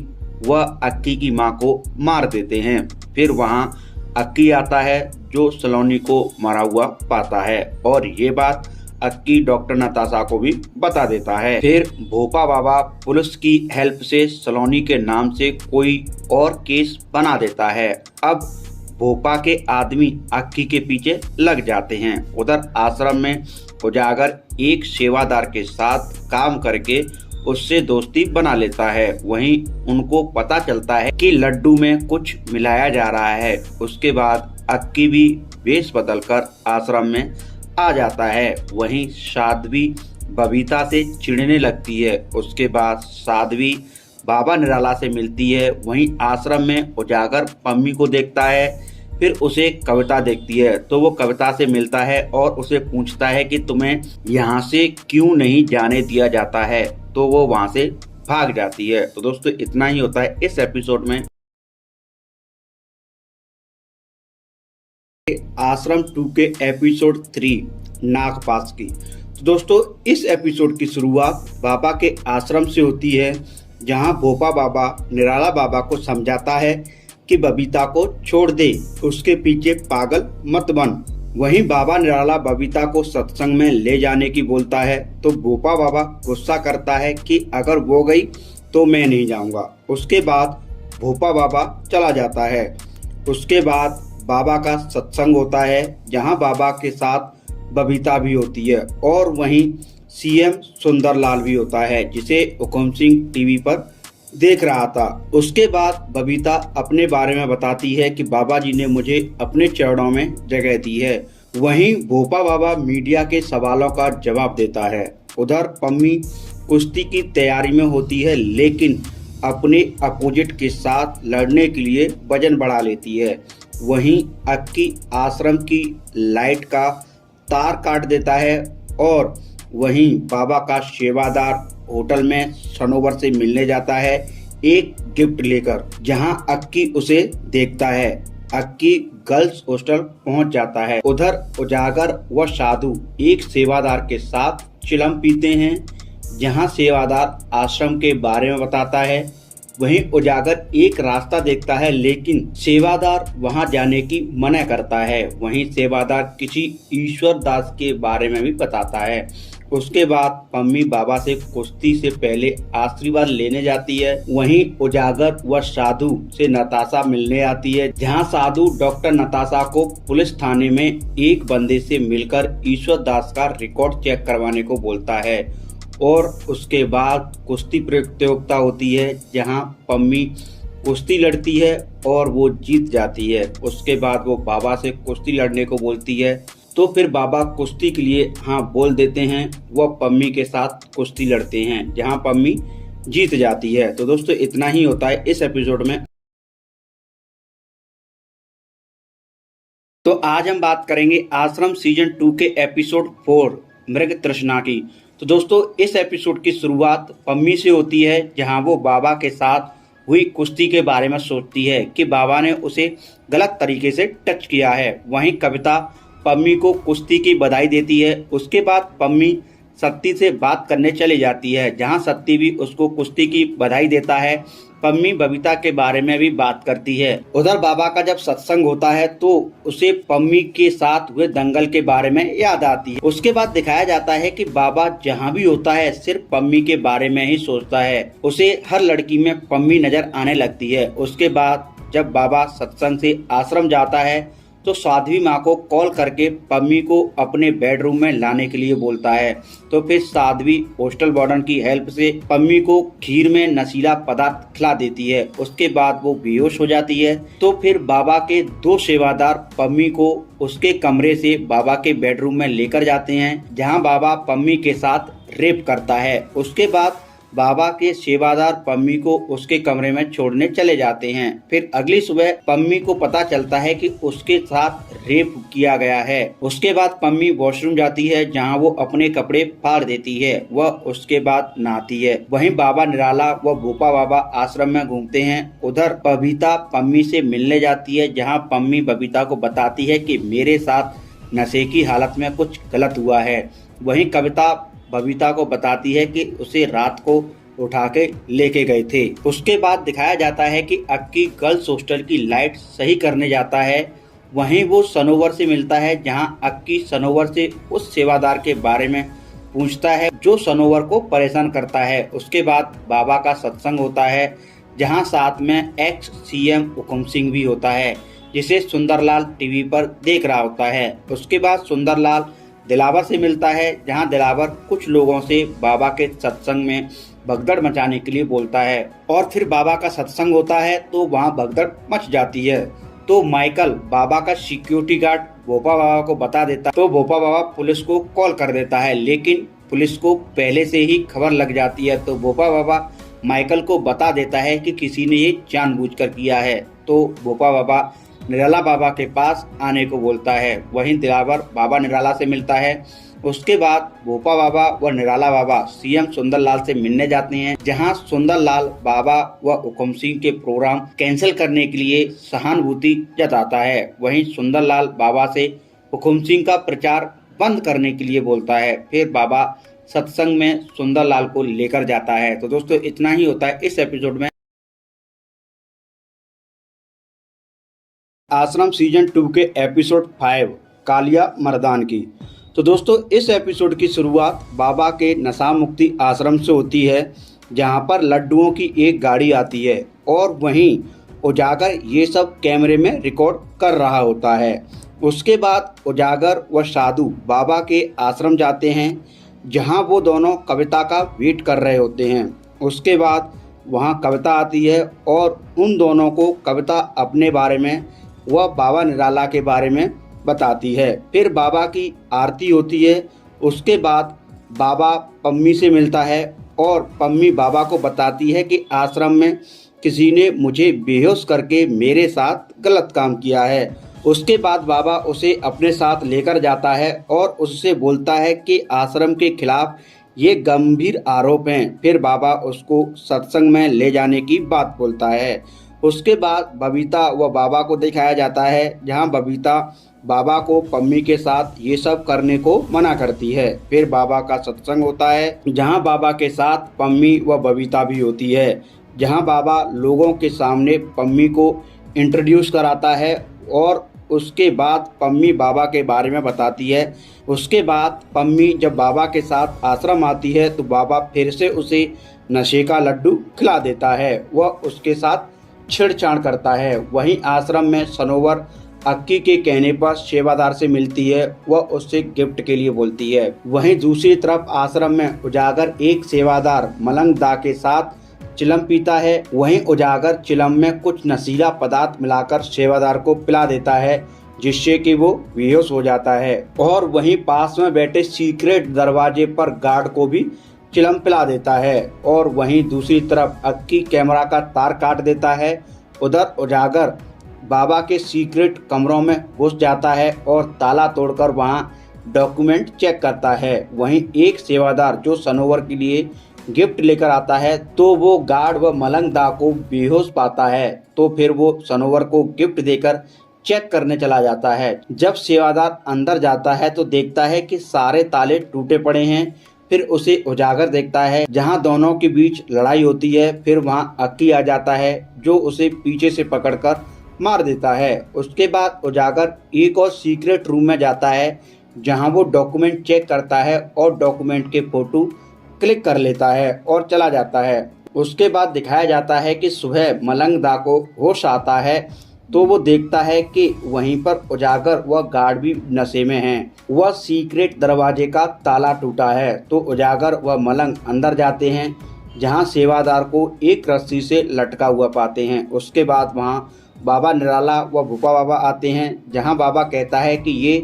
व अक्की की मां को मार देते हैं। फिर वहां अक्की आता है जो सलोनी को मरा हुआ पाता है और ये बात अक्की डॉक्टर नताशा को भी बता देता है। फिर भोपा बाबा पुलिस की हेल्प से सलोनी के नाम से कोई और केस बना देता है। अब भोपा के आदमी अक्की के पीछे लग जाते हैं। उधर आश्रम में उजागर एक सेवादार के साथ काम करके उससे दोस्ती बना लेता है। वहीं उनको पता चलता है कि लड्डू में कुछ मिलाया जा रहा है। उसके बाद अक्की भी वेश बदलकर आश्रम में आ जाता है। वहीं साध्वी बबीता से चिढ़ने लगती है। उसके बाद साध्वी बाबा निराला से मिलती है। वहीं आश्रम में उजागर पम्मी को देखता है। फिर उसे कविता देखती है, तो वो कविता से मिलता है और उसे पूछता है कि तुम्हें यहाँ से क्यों नहीं जाने दिया जाता है, तो वो वहाँ से भाग जाती है। तो दोस्तों इतना ही होता है इस एपिसोड में। आश्रम 2 के एपिसोड 3 नागपास की। तो दोस्तों इस एपिसोड की शुरुआत बाबा के आश्रम से होती है, जहां भोपा बाबा निराला बाबा को समझाता है कि बबीता को छोड़ दे, उसके पीछे पागल मत बन। वहीं बाबा निराला बबीता को सत्संग में ले जाने की बोलता है, तो भोपा बाबा गुस्सा करता है कि अगर वो गई तो मैं नहीं जाऊंगा। उसके बाद भोपा बाबा चला जाता है। उसके बाद बाबा का सत्संग होता है, जहां बाबा के साथ बबीता भी होती है और वहीं CM सुंदरलाल भी होता है, जिसे हुकुम सिंह टीवी पर देख रहा था। उसके बाद बबीता अपने बारे में बताती है कि बाबा जी ने मुझे अपने चरणों में जगह दी है। वहीं भोपा बाबा मीडिया के सवालों का जवाब देता है। उधर पम्मी कुश्ती की तैयारी में होती है, लेकिन अपने अपोजिट के साथ लड़ने के लिए वजन बढ़ा लेती है। वहीं अक्की आश्रम की लाइट का तार काट देता है और वहीं बाबा का सेवादार होटल में सनोवर से मिलने जाता है एक गिफ्ट लेकर, जहां अक्की उसे देखता है। अक्की गर्ल्स हॉस्टल पहुंच जाता है। उधर उजागर व साधु एक सेवादार के साथ चिलम पीते हैं, जहां सेवादार आश्रम के बारे में बताता है। वहीं उजागर एक रास्ता देखता है, लेकिन सेवादार वहां जाने की मना करता है। वहीं सेवादार किसी ईश्वर दास के बारे में भी बताता है। उसके बाद पम्मी बाबा से कुश्ती से पहले आशीर्वाद लेने जाती है। वहीं उजागर व साधु से नताशा मिलने आती है, जहां साधु डॉक्टर नताशा को पुलिस थाने में एक बंदे से मिलकर ईश्वर दास का रिकॉर्ड चेक करवाने को बोलता है। और उसके बाद कुश्ती प्रतियोगिता होती है, जहां पम्मी कुश्ती लड़ती है और वो जीत जाती है। उसके बाद वो बाबा से कुश्ती लड़ने को बोलती है, तो फिर बाबा कुश्ती के लिए हाँ बोल देते हैं। वह पम्मी के साथ कुश्ती लड़ते हैं, जहां पम्मी जीत जाती है। तो दोस्तों इतना ही होता है इस एपिसोड में। तो आज हम बात करेंगे आश्रम सीजन 2 के एपिसोड 4 मृग तृष्णा की। तो दोस्तों इस एपिसोड की शुरुआत पम्मी से होती है, जहां वो बाबा के साथ हुई कुश्ती के बारे में सोचती है कि बाबा ने उसे गलत तरीके से टच किया है। वहीं कविता पम्मी को कुश्ती की बधाई देती है। उसके बाद पम्मी सत्ती से बात करने चली जाती है, जहां सत्ती भी उसको कुश्ती की बधाई देता है। पम्मी बबीता के बारे में भी बात करती है। उधर बाबा का जब सत्संग होता है तो उसे पम्मी के साथ हुए दंगल के बारे में याद आती है। उसके बाद दिखाया जाता है कि बाबा जहां भी होता है सिर्फ पम्मी के बारे में ही सोचता है। उसे हर लड़की में पम्मी नजर आने लगती है। उसके बाद जब बाबा सत्संग से आश्रम जाता है तो साध्वी माँ को कॉल करके पम्मी को अपने बेडरूम में लाने के लिए बोलता है। तो फिर साध्वी हॉस्टल वार्डन की हेल्प से पम्मी को खीर में नशीला पदार्थ खिला देती है। उसके बाद वो बेहोश हो जाती है। तो फिर बाबा के दो सेवादार पम्मी को उसके कमरे से बाबा के बेडरूम में लेकर जाते हैं, जहां बाबा पम्मी के साथ रेप करता है। उसके बाद बाबा के सेवादार पम्मी को उसके कमरे में छोड़ने चले जाते हैं। फिर अगली सुबह पम्मी को पता चलता है कि उसके साथ रेप किया गया है। उसके बाद पम्मी वॉशरूम जाती है, जहां वो अपने कपड़े फाड़ देती है। वह उसके बाद नहाती है। वहीं बाबा निराला व भोपा बाबा आश्रम में घूमते हैं। उधर बबीता पम्मी से मिलने जाती है, जहाँ पम्मी बबीता को बताती है कि मेरे साथ नशे की हालत में कुछ गलत हुआ है। वहीं कविता बबीता को बताती है कि उसे रात को उठा के लेके गए थे। उसके बाद दिखाया जाता है कि अक्की गर्ल्स हॉस्टल की लाइट सही करने जाता है। वहीं वो सनोवर से मिलता है, जहां अक्की सनोवर से उस सेवादार के बारे में पूछता है जो सनोवर को परेशान करता है। उसके बाद बाबा का सत्संग होता है, जहां साथ में एक्स सीएम हुकुम सिंह भी होता है, जिसे सुंदरलाल टीवी पर देख रहा होता है। उसके बाद सुंदरलाल दिलावर से मिलता है, जहां दिलावर कुछ लोगों से बाबा के सत्संग में भगदड़ मचाने के लिए बोलता है। और फिर बाबा का सत्संग होता है तो वहां भगदड़ मच जाती है। तो माइकल बाबा का सिक्योरिटी गार्ड भोपा बाबा को बता देता है। तो भोपा बाबा पुलिस को कॉल कर देता है, लेकिन पुलिस को पहले से ही खबर लग जाती है। तो भोपा बाबा माइकल को बता देता है कि किसी ने ये जानबूझकर किया है। तो भोपा बाबा निराला बाबा के पास आने को बोलता है। वहीं दिलावर बाबा निराला से मिलता है। उसके बाद भोपा बाबा व निराला बाबा सीएम सुंदरलाल से मिलने जाते हैं, जहां सुंदरलाल बाबा व हुकुम सिंह के प्रोग्राम कैंसिल करने के लिए सहानुभूति जताता है। वहीं सुंदरलाल बाबा से हुकुम सिंह का प्रचार बंद करने के लिए बोलता है। फिर बाबा सत्संग में सुंदरलाल को लेकर जाता है। तो दोस्तों इतना ही होता है इस एपिसोड में। आश्रम सीजन 2 के एपिसोड 5 कालिया मर्दान की। तो दोस्तों इस एपिसोड की शुरुआत बाबा के नशा मुक्ति आश्रम से होती है, जहां पर लड्डुओं की एक गाड़ी आती है और वहीं उजागर ये सब कैमरे में रिकॉर्ड कर रहा होता है। उसके बाद उजागर व साधु बाबा के आश्रम जाते हैं, जहां वो दोनों कविता का वेट कर रहे होते हैं। उसके बाद वहां कविता आती है और उन दोनों को कविता अपने बारे में व बाबा निराला के बारे में बताती है। फिर बाबा की आरती होती है। उसके बाद बाबा पम्मी से मिलता है और पम्मी बाबा को बताती है कि आश्रम में किसी ने मुझे बेहोश करके मेरे साथ गलत काम किया है। उसके बाद बाबा उसे अपने साथ लेकर जाता है और उससे बोलता है कि आश्रम के खिलाफ ये गंभीर आरोप हैं। फिर बाबा उसको सत्संग में ले जाने की बात बोलता है। उसके बाद बबीता व बाबा को दिखाया जाता है, जहां बबीता बाबा को पम्मी के साथ ये सब करने को मना करती है। फिर बाबा का सत्संग होता है, जहां बाबा के साथ पम्मी व बबीता भी होती है, जहां बाबा लोगों के सामने पम्मी को इंट्रोड्यूस कराता है और उसके बाद पम्मी बाबा के बारे में बताती है। उसके बाद पम्मी जब बाबा के साथ आश्रम आती है तो बाबा फिर से उसे नशे का लड्डू खिला देता है। वह उसके साथ छेड़छाड़ करता है। वहीं आश्रम में सनोवर अक्की के कहने पर सेवादार से मिलती है, वह उससे गिफ्ट के लिए बोलती है। वहीं दूसरी तरफ आश्रम में उजागर एक सेवादार मलंग दा के साथ चिलम पीता है। वहीं उजागर चिलम में कुछ नशीला पदार्थ मिलाकर सेवादार को पिला देता है, जिससे कि वो बेहोश हो जाता है। और वहीं पास में बैठे सीक्रेट दरवाजे पर गार्ड को भी चिलम पिला देता है। और वहीं दूसरी तरफ अक्की कैमरा का तार काट देता है। उधर उजागर बाबा के सीक्रेट कमरों में घुस जाता है और ताला तोड़कर वहां डॉक्यूमेंट चेक करता है। वहीं एक सेवादार जो सनोवर के लिए गिफ्ट लेकर आता है, तो वो गार्ड व मलंग दा को बेहोश पाता है। तो फिर वो सनोवर को गिफ्ट देकर चेक करने चला जाता है। जब सेवादार अंदर जाता है तो देखता है कि सारे ताले टूटे पड़े हैं। फिर उसे उजागर देखता है, जहां दोनों के बीच लड़ाई होती है। फिर वहां अक्की आ जाता है, जो उसे पीछे से पकड़कर मार देता है। उसके बाद उजागर एक और सीक्रेट रूम में जाता है, जहां वो डॉक्यूमेंट चेक करता है और डॉक्यूमेंट के फोटो क्लिक कर लेता है और चला जाता है। उसके बाद दिखाया जाता है कि सुबह मलंग दा को होश आता है, तो वो देखता है कि वहीं पर उजागर व गार्ड भी नशे में हैं। वह सीक्रेट दरवाजे का ताला टूटा है तो उजागर व मलंग अंदर जाते हैं, जहां सेवादार को एक रस्सी से लटका हुआ पाते हैं। उसके बाद वहां बाबा निराला व भूपा बाबा आते हैं, जहां बाबा कहता है कि ये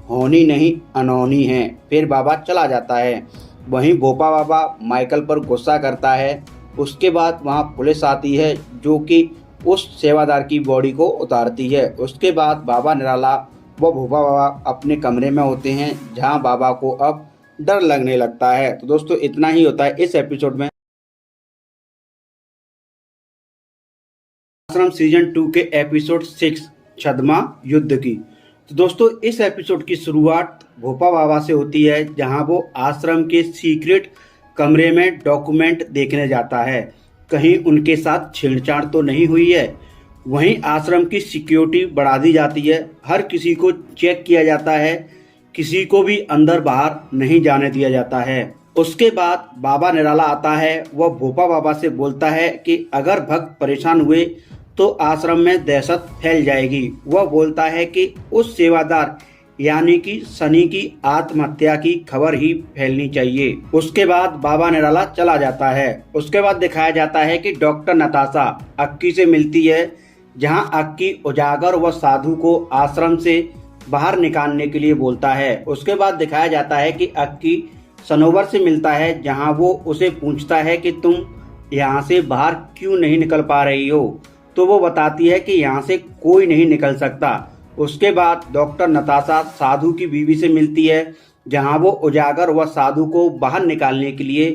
होनी नहीं अनहोनी है। फिर बाबा चला जाता है। वहीं भोपा बाबा माइकल पर गुस्सा करता है। उसके बाद वहां पुलिस आती है जो कि उस सेवादार की बॉडी को उतारती है। उसके बाद बाबा निराला व भोपा बाबा अपने कमरे में होते हैं, जहां बाबा को अब डर लगने लगता है। तो दोस्तों इतना ही होता है इस एपिसोड में आश्रम सीजन 2 के एपिसोड 6 छद्मा युद्ध की। तो दोस्तों इस एपिसोड की शुरुआत भोपा बाबा से होती है, जहां वो आश्रम के सीक्रेट कमरे में डॉक्यूमेंट देखने जाता है, कहीं उनके साथ छेड़छाड़ तो नहीं हुई है। वहीं आश्रम की सिक्योरिटी बढ़ा दी जाती है, हर किसी को चेक किया जाता है, किसी को भी अंदर बाहर नहीं जाने दिया जाता है। उसके बाद बाबा निराला आता है। वह भोपा बाबा से बोलता है कि अगर भक्त परेशान हुए तो आश्रम में दहशत फैल जाएगी। वह बोलता है कि उस सेवादार यानी कि सनी की आत्महत्या की खबर ही फैलनी चाहिए। उसके बाद बाबा निराला चला जाता है। उसके बाद दिखाया जाता है कि डॉक्टर नताशा अक्की से मिलती है, जहां अक्की उजागर व साधु को आश्रम से बाहर निकालने के लिए बोलता है। उसके बाद दिखाया जाता है कि अक्की सनोवर से मिलता है, जहां वो उसे पूछता है कि तुम यहाँ से बाहर क्यों नहीं निकल पा रही हो, तो वो बताती है कि यहाँ से कोई नहीं निकल सकता। उसके बाद डॉक्टर नताशा साधु की बीवी से मिलती है, जहां वो उजागर व साधु को बाहर निकालने के लिए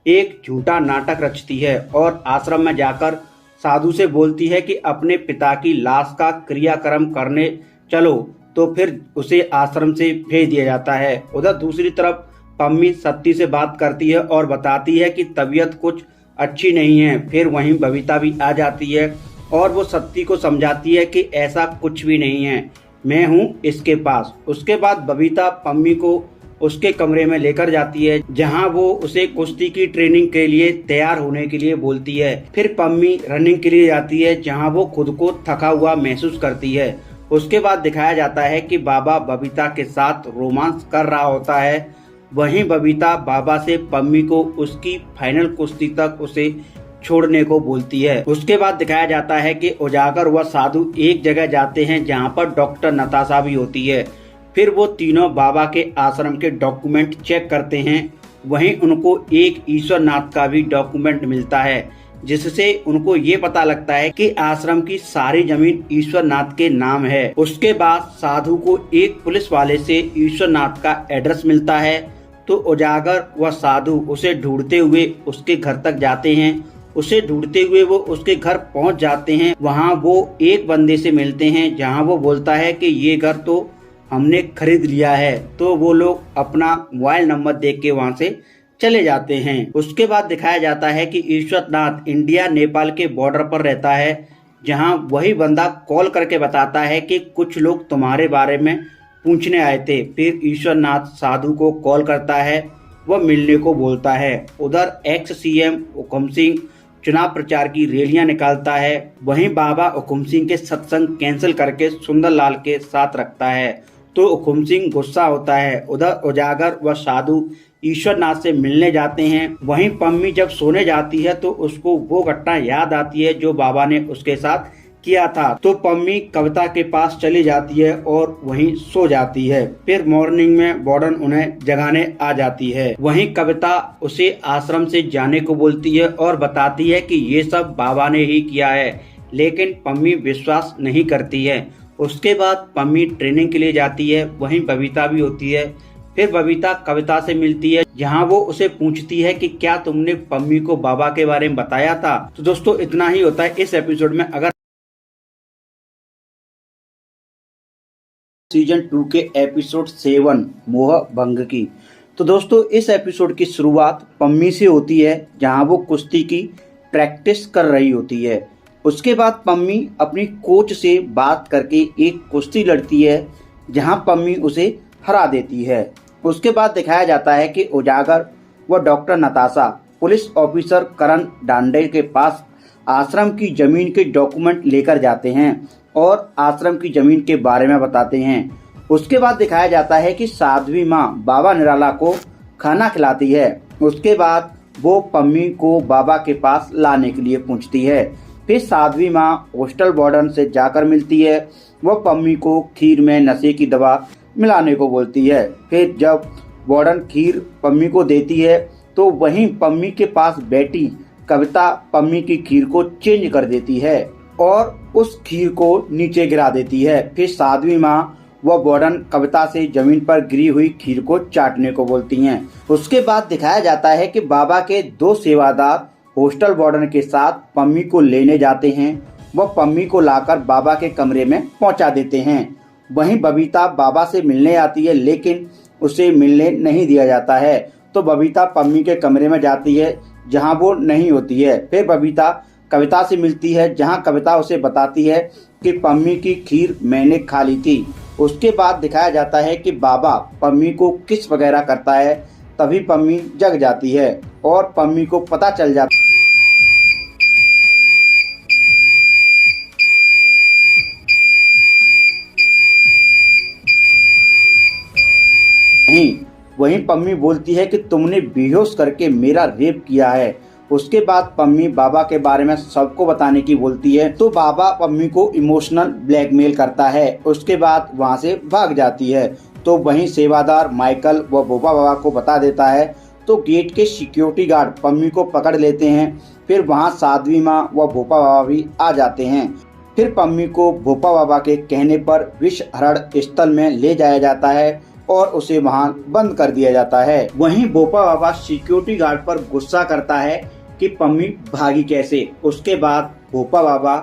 एक झूठा नाटक रचती है और आश्रम में जाकर साधु से बोलती है कि अपने पिता की लाश का क्रियाक्रम करने चलो, तो फिर उसे आश्रम से भेज दिया जाता है। उधर दूसरी तरफ पम्मी सत्ती से बात करती है और बताती है कि तबीयत कुछ अच्छी नहीं है। फिर वहीं बबीता भी आ जाती है और वो सत्ती को समझाती है कि ऐसा कुछ भी नहीं है, मैं हूँ इसके पास। उसके बाद बबीता पम्मी को उसके कमरे में लेकर जाती है, जहां वो उसे कुश्ती की ट्रेनिंग के लिए तैयार होने के लिए बोलती है। फिर पम्मी रनिंग के लिए जाती है, जहां वो खुद को थका हुआ महसूस करती है। उसके बाद दिखाया जाता है कि बाबा बबीता के साथ रोमांस कर रहा होता है। वहीं बबीता बाबा से पम्मी को उसकी फाइनल कुश्ती तक उसे छोड़ने को बोलती है। उसके बाद दिखाया जाता है कि उजागर व साधु एक जगह जाते हैं, जहां पर डॉक्टर नताशा भी होती है। फिर वो तीनों बाबा के आश्रम के डॉक्यूमेंट चेक करते हैं। वहीं उनको एक ईश्वरनाथ का भी डॉक्यूमेंट मिलता है, जिससे उनको ये पता लगता है कि आश्रम की सारी जमीन ईश्वरनाथ के नाम है। उसके बाद साधु को एक पुलिस वाले से ईश्वरनाथ का एड्रेस मिलता है, तो उजागर व साधु उसे ढूंढते हुए उसके घर तक जाते हैं। उसे ढूंढते हुए वो उसके घर पहुंच जाते हैं। वहां वो एक बंदे से मिलते हैं, जहां वो बोलता है कि ये घर तो हमने खरीद लिया है। तो वो लोग अपना मोबाइल नंबर देख के वहां से चले जाते हैं। उसके बाद दिखाया जाता है कि ईश्वरनाथ इंडिया नेपाल के बॉर्डर पर रहता है, जहां वही बंदा कॉल करके बताता है कि कुछ लोग तुम्हारे बारे में पूछने आए थे। फिर ईश्वरनाथ साधु को कॉल करता है, वह मिलने को बोलता है। उधर एक्स सीएम हुकुम सिंह चुनाव प्रचार की रैलियां निकालता है। वहीं बाबा हुकुम सिंह के सत्संग कैंसिल करके सुंदरलाल के साथ रखता है, तो हुकुम सिंह गुस्सा होता है। उधर उजागर व साधु ईश्वरनाथ से मिलने जाते हैं। वहीं पम्मी जब सोने जाती है तो उसको वो घटना याद आती है जो बाबा ने उसके साथ किया था, तो पम्मी कविता के पास चली जाती है और वहीं सो जाती है। फिर मॉर्निंग में वार्डन उन्हें जगाने आ जाती है। वहीं कविता उसे आश्रम से जाने को बोलती है और बताती है कि ये सब बाबा ने ही किया है, लेकिन पम्मी विश्वास नहीं करती है। उसके बाद पम्मी ट्रेनिंग के लिए जाती है। वहीं बबीता भी होती है। फिर बबीता कविता से मिलती है, जहां वो उसे पूछती है कि क्या तुमने पम्मी को बाबा के बारे में बताया था। तो दोस्तों इतना ही होता है इस एपिसोड में। अगर सीजन 2 के एपिसोड 7 मोह भंग की, तो दोस्तों इस एपिसोड की शुरुआत पम्मी से होती है, जहां वो कुश्ती की प्रैक्टिस कर रही होती है। उसके बाद पम्मी अपनी कोच से बात करके एक कुश्ती लड़ती है, जहां पम्मी उसे हरा देती है। उसके बाद दिखाया जाता है कि उजागर व डॉक्टर नताशा पुलिस ऑफिसर करण डांडे के पास आश्रम की जमीन के डॉक्यूमेंट लेकर जाते हैं। और आश्रम की जमीन के बारे में बताते हैं। उसके बाद दिखाया जाता है कि साध्वी माँ बाबा निराला को खाना खिलाती है। उसके बाद वो पम्मी को बाबा के पास लाने के लिए पूछती है। फिर साध्वी माँ हॉस्टल वार्डन से जाकर मिलती है। वह पम्मी को खीर में नशे की दवा मिलाने को बोलती है। फिर जब वार्डन खीर पम्मी को देती है तो वहीं पम्मी के पास बैठी कविता पम्मी की खीर को चेंज कर देती है और उस खीर को नीचे गिरा देती है। फिर साध्वी माँ वह वार्डन कविता से जमीन पर गिरी हुई खीर को चाटने को बोलती हैं। उसके बाद दिखाया जाता है कि बाबा के 2 सेवादार हॉस्टल वार्डन के साथ पम्मी को लेने जाते हैं। वह पम्मी को लाकर बाबा के कमरे में पहुंचा देते हैं। वहीं बबीता बाबा से मिलने आती है, लेकिन उसे मिलने नहीं दिया जाता है। तो बबीता पम्मी के कमरे में जाती है जहां वो नहीं होती है। फिर बबीता कविता से मिलती है, जहां कविता उसे बताती है कि पम्मी की खीर मैंने खा ली थी। उसके बाद दिखाया जाता है कि बाबा पम्मी को किस वगैरह करता है, तभी पम्मी जग जाती है और पम्मी को पता चल जाता नहीं। वहीं पम्मी बोलती है कि तुमने बेहोश करके मेरा रेप किया है। उसके बाद पम्मी बाबा के बारे में सबको बताने की बोलती है, तो बाबा पम्मी को इमोशनल ब्लैकमेल करता है। उसके बाद वहां से भाग जाती है। तो वहीं सेवादार माइकल व भोपा बाबा को बता देता है। तो गेट के सिक्योरिटी गार्ड पम्मी को पकड़ लेते हैं। फिर वहां साध्वी माँ व भोपा बाबा भी आ जाते हैं। फिर पम्मी को भोपा बाबा के कहने पर विष हरण स्थल में ले जाया जाता है और उसे वहां बंद कर दिया जाता है। वहीं भोपा बाबा सिक्योरिटी गार्ड पर गुस्सा करता है कि पम्मी भागी कैसे। उसके बाद भोपा बाबा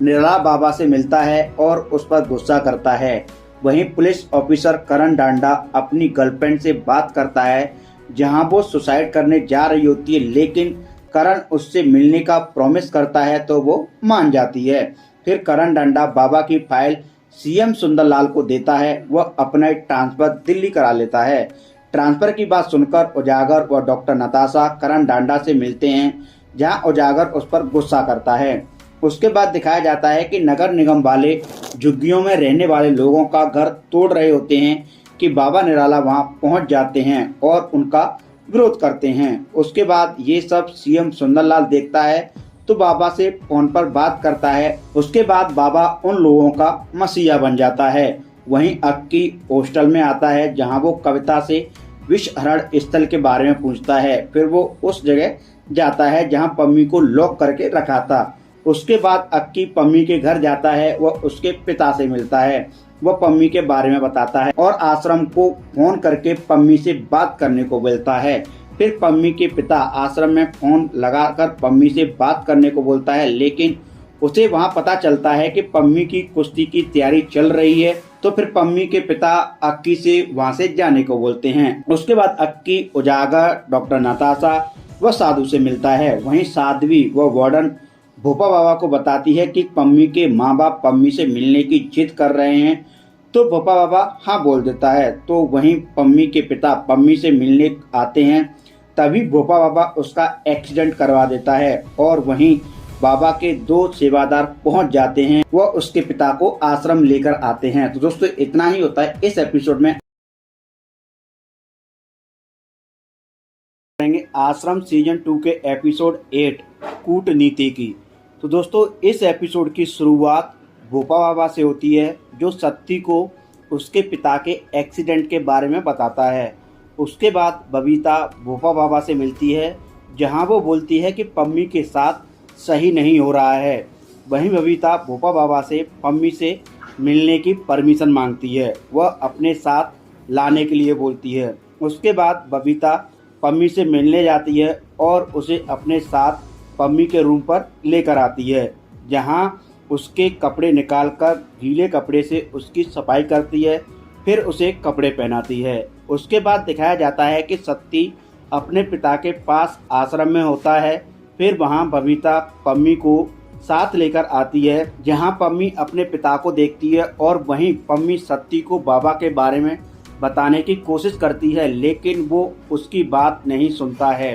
निराला बाबा से मिलता है और उस पर गुस्सा करता है। वहीं पुलिस ऑफिसर करण डांडा अपनी गर्लफ्रेंड से बात करता है, जहां वो सुसाइड करने जा रही होती है, लेकिन करण उससे मिलने का प्रॉमिस करता है तो वो मान जाती है। फिर करण डांडा बाबा की फाइल सीएम सुंदरलाल को देता है। वह अपना ट्रांसफर दिल्ली करा लेता है। ट्रांसफर की बात सुनकर उजागर व डॉक्टर नताशा करण डांडा से मिलते हैं, जहां उजागर उस पर गुस्सा करता है। उसके बाद दिखाया जाता है कि नगर निगम वाले झुग्गियों में रहने वाले लोगों का घर तोड़ रहे होते हैं कि बाबा निराला वहां पहुंच जाते हैं और उनका विरोध करते हैं। उसके बाद ये सब सीएम सुंदरलाल देखता है तो बाबा से फोन पर बात करता है। उसके बाद बाबा उन लोगों का मसीहा बन जाता है। वहीं अक्की हॉस्टल में आता है, जहां वो कविता से विष हरण स्थल के बारे में पूछता है। फिर वो उस जगह जाता है जहां पम्मी को लॉक करके रखा था। उसके बाद अक्की पम्मी के घर जाता है। वह उसके पिता से मिलता है। वह पम्मी के बारे में बताता है और आश्रम को फोन करके पम्मी से बात करने को बोलता है। फिर पम्मी के पिता आश्रम में फोन लगाकर पम्मी से बात करने को बोलता है, लेकिन उसे वहां पता चलता है कि पम्मी की कुश्ती की तैयारी चल रही है। तो फिर पम्मी के पिता अक्की से वहां से जाने को बोलते हैं। उसके बाद अक्की उजागर, डॉक्टर नताशा व साधु से मिलता है। वहीं साध्वी व वार्डन भोपा बाबा को बताती है कि पम्मी के माँ बाप पम्मी से मिलने की जिद कर रहे हैं। तो भोपा बाबा हाँ बोल देता है। तो वहीं पम्मी के पिता पम्मी से मिलने आते हैं, तभी भोपा बाबा उसका एक्सीडेंट करवा देता है और वहीं बाबा के 2 सेवादार पहुंच जाते हैं। वह उसके पिता को आश्रम लेकर आते हैं। तो दोस्तों इतना ही होता है इस एपिसोड में। आश्रम सीजन 2 के एपिसोड 8 कूटनीति की। तो दोस्तों इस एपिसोड की शुरुआत भोपा बाबा से होती है, जो सत्ती को उसके पिता के एक्सीडेंट के बारे में बताता है। उसके बाद बबीता भोपा बाबा से मिलती है, जहां वो बोलती है कि पम्मी के साथ सही नहीं हो रहा है। वहीं बबीता भोपा बाबा से पम्मी से मिलने की परमिशन मांगती है। वह अपने साथ लाने के लिए बोलती है। उसके बाद बबीता पम्मी से मिलने जाती है और उसे अपने साथ पम्मी के रूम पर लेकर आती है, जहां उसके कपड़े निकालकर गीले कपड़े से उसकी सफाई करती है। फिर उसे कपड़े पहनाती है। उसके बाद दिखाया जाता है कि सत्ती अपने पिता के पास आश्रम में होता है। फिर वहां बबीता पम्मी को साथ लेकर आती है, जहां पम्मी अपने पिता को देखती है और वहीं पम्मी सत्ती को बाबा के बारे में बताने की कोशिश करती है, लेकिन वो उसकी बात नहीं सुनता है।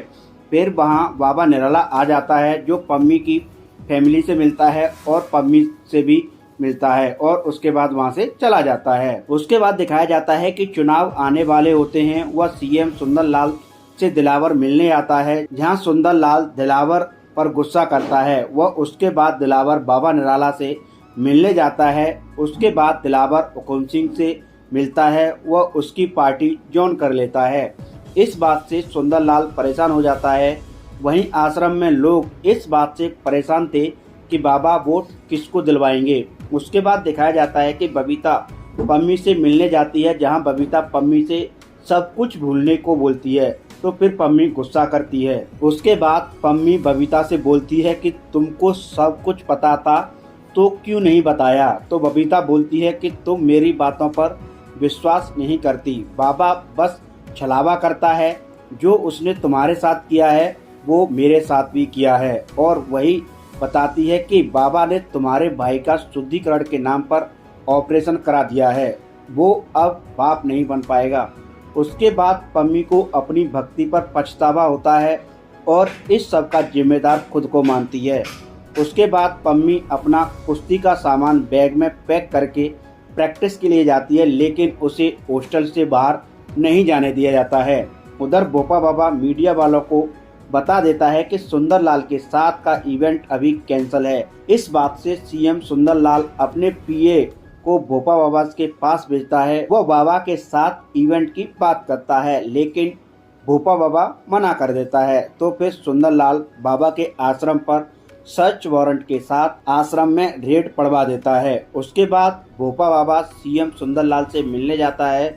फिर वहां बाबा निराला आ जाता है, जो पम्मी की फैमिली से मिलता है और पम्मी से भी मिलता है और उसके बाद वहां से चला जाता है। उसके बाद दिखाया जाता है कि चुनाव आने वाले होते हैं। वह सीएम सुंदरलाल से दिलावर मिलने आता है, जहां सुंदरलाल दिलावर पर गुस्सा करता है। वह उसके बाद दिलावर बाबा निराला से मिलने जाता है। उसके बाद दिलावर हुकुम सिंह से मिलता है। वह उसकी पार्टी ज्वाइन कर लेता है। इस बात से सुंदरलाल परेशान हो जाता है। वहीं आश्रम में लोग इस बात से परेशान थे कि बाबा वोट किसको दिलवाएंगे। उसके बाद दिखाया जाता है कि बबीता पम्मी से मिलने जाती है, जहां बबीता पम्मी से सब कुछ भूलने को बोलती है, तो फिर पम्मी गुस्सा करती है। उसके बाद पम्मी बबीता से बोलती है कि तुमको सब कुछ पता था तो क्यों नहीं बताया। तो बबीता बोलती है कि तुम मेरी बातों पर विश्वास नहीं करती, बाबा बस छलावा करता है, जो उसने तुम्हारे साथ किया है वो मेरे साथ भी किया है। और वही बताती है कि बाबा ने तुम्हारे भाई का शुद्धिकरण के नाम पर ऑपरेशन करा दिया है, वो अब बाप नहीं बन पाएगा। उसके बाद पम्मी को अपनी भक्ति पर पछतावा होता है और इस सब का जिम्मेदार खुद को मानती है। उसके बाद पम्मी अपना कुश्ती का सामान बैग में पैक करके प्रैक्टिस के लिए जाती है, लेकिन उसे हॉस्टल से बाहर नहीं जाने दिया जाता है। उधर भोपा बाबा मीडिया वालों को बता देता है कि सुंदरलाल के साथ का इवेंट अभी कैंसिल है। इस बात से सीएम सुंदरलाल अपने पीए को भोपा बाबा के पास भेजता है। वो बाबा के साथ इवेंट की बात करता है, लेकिन भोपा बाबा मना कर देता है। तो फिर सुंदरलाल बाबा के आश्रम पर सर्च वारंट के साथ आश्रम में रेड पड़वा देता है। उसके बाद भोपा बाबा सीएम सुंदरलाल से मिलने जाता है।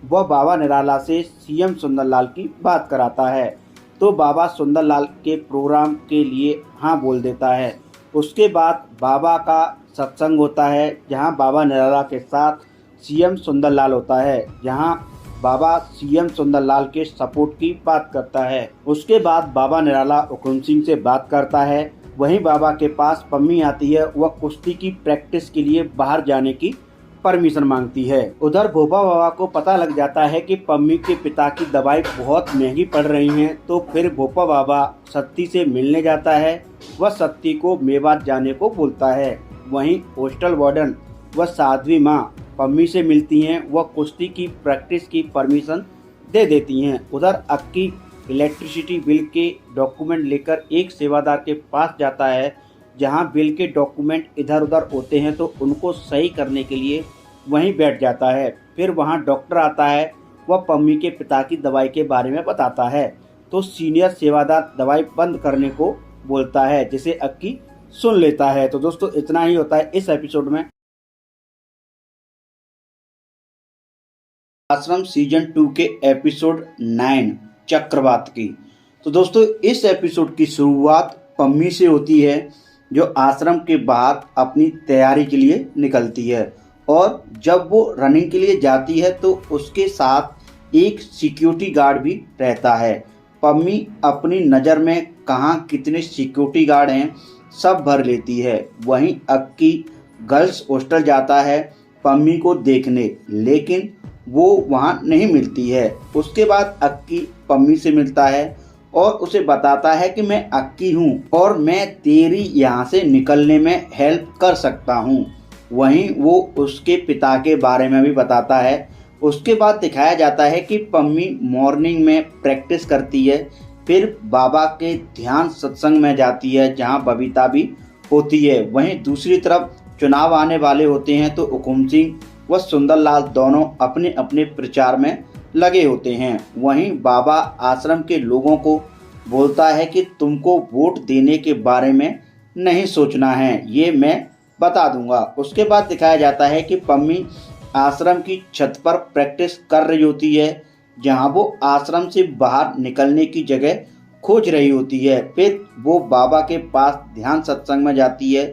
वह बाबा निराला से सीएम सुंदरलाल की बात कराता है, तो बाबा सुंदरलाल के प्रोग्राम के लिए हाँ बोल देता है। उसके बाद बाबा का सत्संग होता है, जहां बाबा निराला के साथ सीएम सुंदरलाल होता है, जहां बाबा सीएम सुंदरलाल के सपोर्ट की बात करता है। उसके बाद बाबा निराला हुकुम सिंह से बात करता है। वहीं बाबा के पास पम्मी आती है। वह कुश्ती की प्रैक्टिस के लिए बाहर जाने की परमिशन मांगती है। उधर भोपा बाबा को पता लग जाता है कि पम्मी के पिता की दवाई बहुत महंगी पड़ रही है, तो फिर भोपा बाबा सत्ती से मिलने जाता है। वह सत्ती को मेवात जाने को बोलता है। वहीं हॉस्टल वार्डन व साध्वी माँ पम्मी से मिलती हैं। वह कुश्ती की प्रैक्टिस की परमिशन दे देती हैं। उधर अक्की इलेक्ट्रिसिटी बिल के डॉक्यूमेंट लेकर एक सेवादार के पास जाता है, जहां बिल के डॉक्यूमेंट इधर उधर होते हैं, तो उनको सही करने के लिए वहीं बैठ जाता है। फिर वहां डॉक्टर आता है। वह पम्मी के पिता की दवाई के बारे में बताता है, तो सीनियर सेवादार दवाई बंद करने को बोलता है, जिसे अक्की सुन लेता है। तो दोस्तों इतना ही होता है इस एपिसोड में। आश्रम सीजन 2 के एपिसोड 9 चक्रवात की। तो दोस्तों इस एपिसोड की शुरुआत पम्मी से होती है, जो आश्रम के बाहर अपनी तैयारी के लिए निकलती है। और जब वो रनिंग के लिए जाती है तो उसके साथ एक सिक्योरिटी गार्ड भी रहता है। पम्मी अपनी नज़र में कहाँ कितने सिक्योरिटी गार्ड हैं सब भर लेती है। वहीं अक्की गर्ल्स हॉस्टल जाता है पम्मी को देखने, लेकिन वो वहाँ नहीं मिलती है। उसके बाद अक्की पम्मी से मिलता है और उसे बताता है कि मैं अक्की हूँ और मैं तेरी यहाँ से निकलने में हेल्प कर सकता हूँ। वहीं वो उसके पिता के बारे में भी बताता है। उसके बाद दिखाया जाता है कि पम्मी मॉर्निंग में प्रैक्टिस करती है, फिर बाबा के ध्यान सत्संग में जाती है, जहाँ बबीता भी होती है। वहीं दूसरी तरफ चुनाव आने वाले होते हैं, तो हुकुम सिंह व सुंदरलाल दोनों अपने अपने प्रचार में लगे होते हैं। वहीं बाबा आश्रम के लोगों को बोलता है कि तुमको वोट देने के बारे में नहीं सोचना है, ये मैं बता दूंगा। उसके बाद दिखाया जाता है कि पम्मी आश्रम की छत पर प्रैक्टिस कर रही होती है, जहां वो आश्रम से बाहर निकलने की जगह खोज रही होती है। फिर वो बाबा के पास ध्यान सत्संग में जाती है,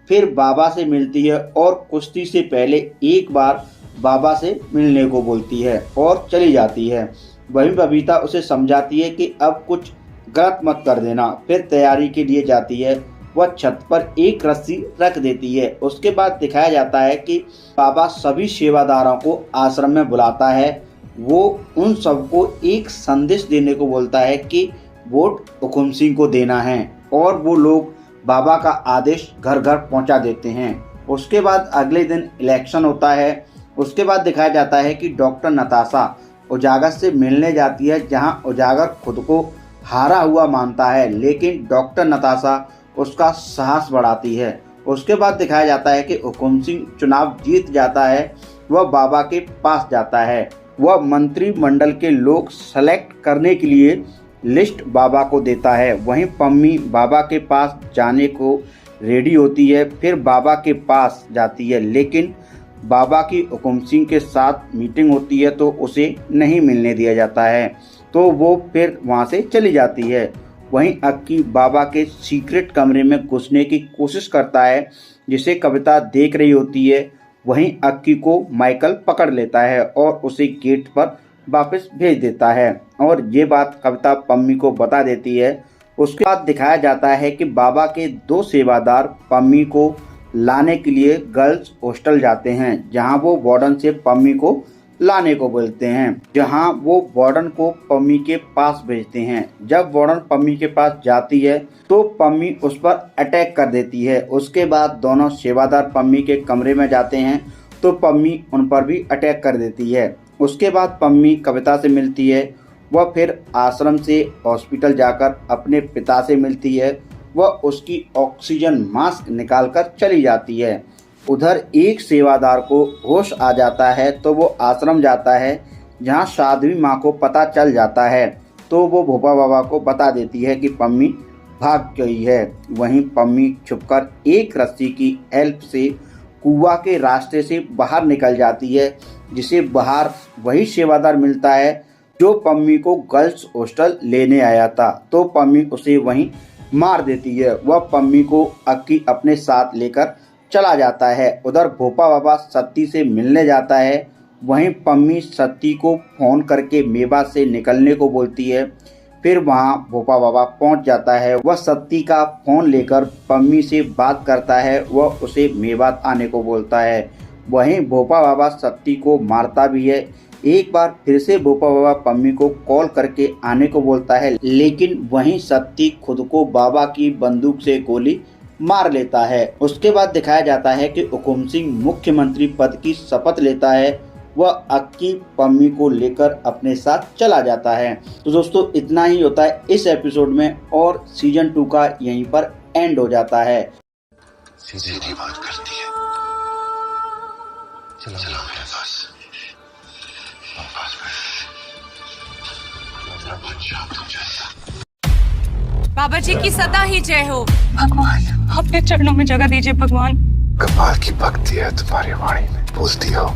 फिर बाबा से मिलती है और कुश्ती से पहले एक बार बाबा से मिलने को बोलती है और चली जाती है। वहीं बबीता उसे समझाती है कि अब कुछ गलत मत कर देना। फिर तैयारी के लिए जाती है। वह छत पर एक रस्सी रख देती है। उसके बाद दिखाया जाता है कि बाबा सभी सेवादारों को आश्रम में बुलाता है। वो उन सबको एक संदेश देने को बोलता है कि वोट हुकुम सिंह को देना है, और वो लोग बाबा का आदेश घर घर पहुंचा देते हैं। उसके बाद अगले दिन इलेक्शन होता है। उसके बाद दिखाया जाता है कि डॉक्टर नताशा उजागर से मिलने जाती है, जहां उजागर खुद को हारा हुआ मानता है, लेकिन डॉक्टर नताशा उसका साहस बढ़ाती है। उसके बाद दिखाया जाता है कि हुकुम सिंह चुनाव जीत जाता है। वह बाबा के पास जाता है। वह मंत्रिमंडल के लोग सेलेक्ट करने के लिए लिस्ट बाबा को देता है। वहीं पम्मी बाबा के पास जाने को रेडी होती है, फिर बाबा के पास जाती है, लेकिन बाबा की हुकुम सिंह के साथ मीटिंग होती है तो उसे नहीं मिलने दिया जाता है, तो वो फिर वहाँ से चली जाती है। वहीं अक्की बाबा के सीक्रेट कमरे में घुसने की कोशिश करता है, जिसे कविता देख रही होती है। वहीं अक्की को माइकल पकड़ लेता है और उसे गेट पर वापस भेज देता है, और ये बात कविता पम्मी को बता देती है। उसके बाद दिखाया जाता है कि बाबा के 2 सेवादार पम्मी को लाने के लिए गर्ल्स हॉस्टल जाते हैं, जहां वो वार्डन से पम्मी को लाने को बोलते हैं, जहां वो वार्डन को पम्मी के पास भेजते हैं। जब वार्डन पम्मी के पास जाती है तो पम्मी उस पर अटैक कर देती है। उसके बाद दोनों सेवादार पम्मी के कमरे में जाते हैं तो पम्मी उन पर भी अटैक कर देती है। उसके बाद पम्मी कविता से मिलती है। वह फिर आश्रम से हॉस्पिटल जाकर अपने पिता से मिलती है। वह उसकी ऑक्सीजन मास्क निकालकर चली जाती है। उधर एक सेवादार को होश आ जाता है तो वो आश्रम जाता है, जहाँ साध्वी माँ को पता चल जाता है तो वो भोपा बाबा को बता देती है कि पम्मी भाग गई है। वहीं पम्मी छुपकर एक रस्सी की हेल्प से कुआं के रास्ते से बाहर निकल जाती है, जिसे बाहर वही सेवादार मिलता है जो पम्मी को गर्ल्स हॉस्टल लेने आया था, तो पम्मी उसे वहीं मार देती है। वह पम्मी को अक्की अपने साथ लेकर चला जाता है। उधर भोपा बाबा सत्ती से मिलने जाता है। वहीं पम्मी सत्ती को फ़ोन करके मेवा से निकलने को बोलती है। फिर वहां भोपा बाबा पहुंच जाता है। वह सत्ती का फ़ोन लेकर पम्मी से बात करता है। वह उसे मेवात आने को बोलता है। वहीं भोपा बाबा सत्ती को मारता भी है। एक बार फिर से भोपा बाबा पम्मी को कॉल करके आने को बोलता है, लेकिन वहीं सत्ती खुद को बाबा की बंदूक से गोली मार लेता है। उसके बाद दिखाया जाता है कि हुकुम सिंह मुख्यमंत्री पद की शपथ लेता है। वह अक्की पम्मी को लेकर अपने साथ चला जाता है। तो दोस्तों इतना ही होता है इस एपिसोड में, और सीजन 2 का यहीं पर एंड हो जाता है। सीधी बात करती है। चलो मेरे पास बाबा जी की सदा ही जय हो। भगवान अपने चरणों में जगह दीजिए भगवान। कमाल की भक्ति है तुम्हारी वाणी में, बोलती हो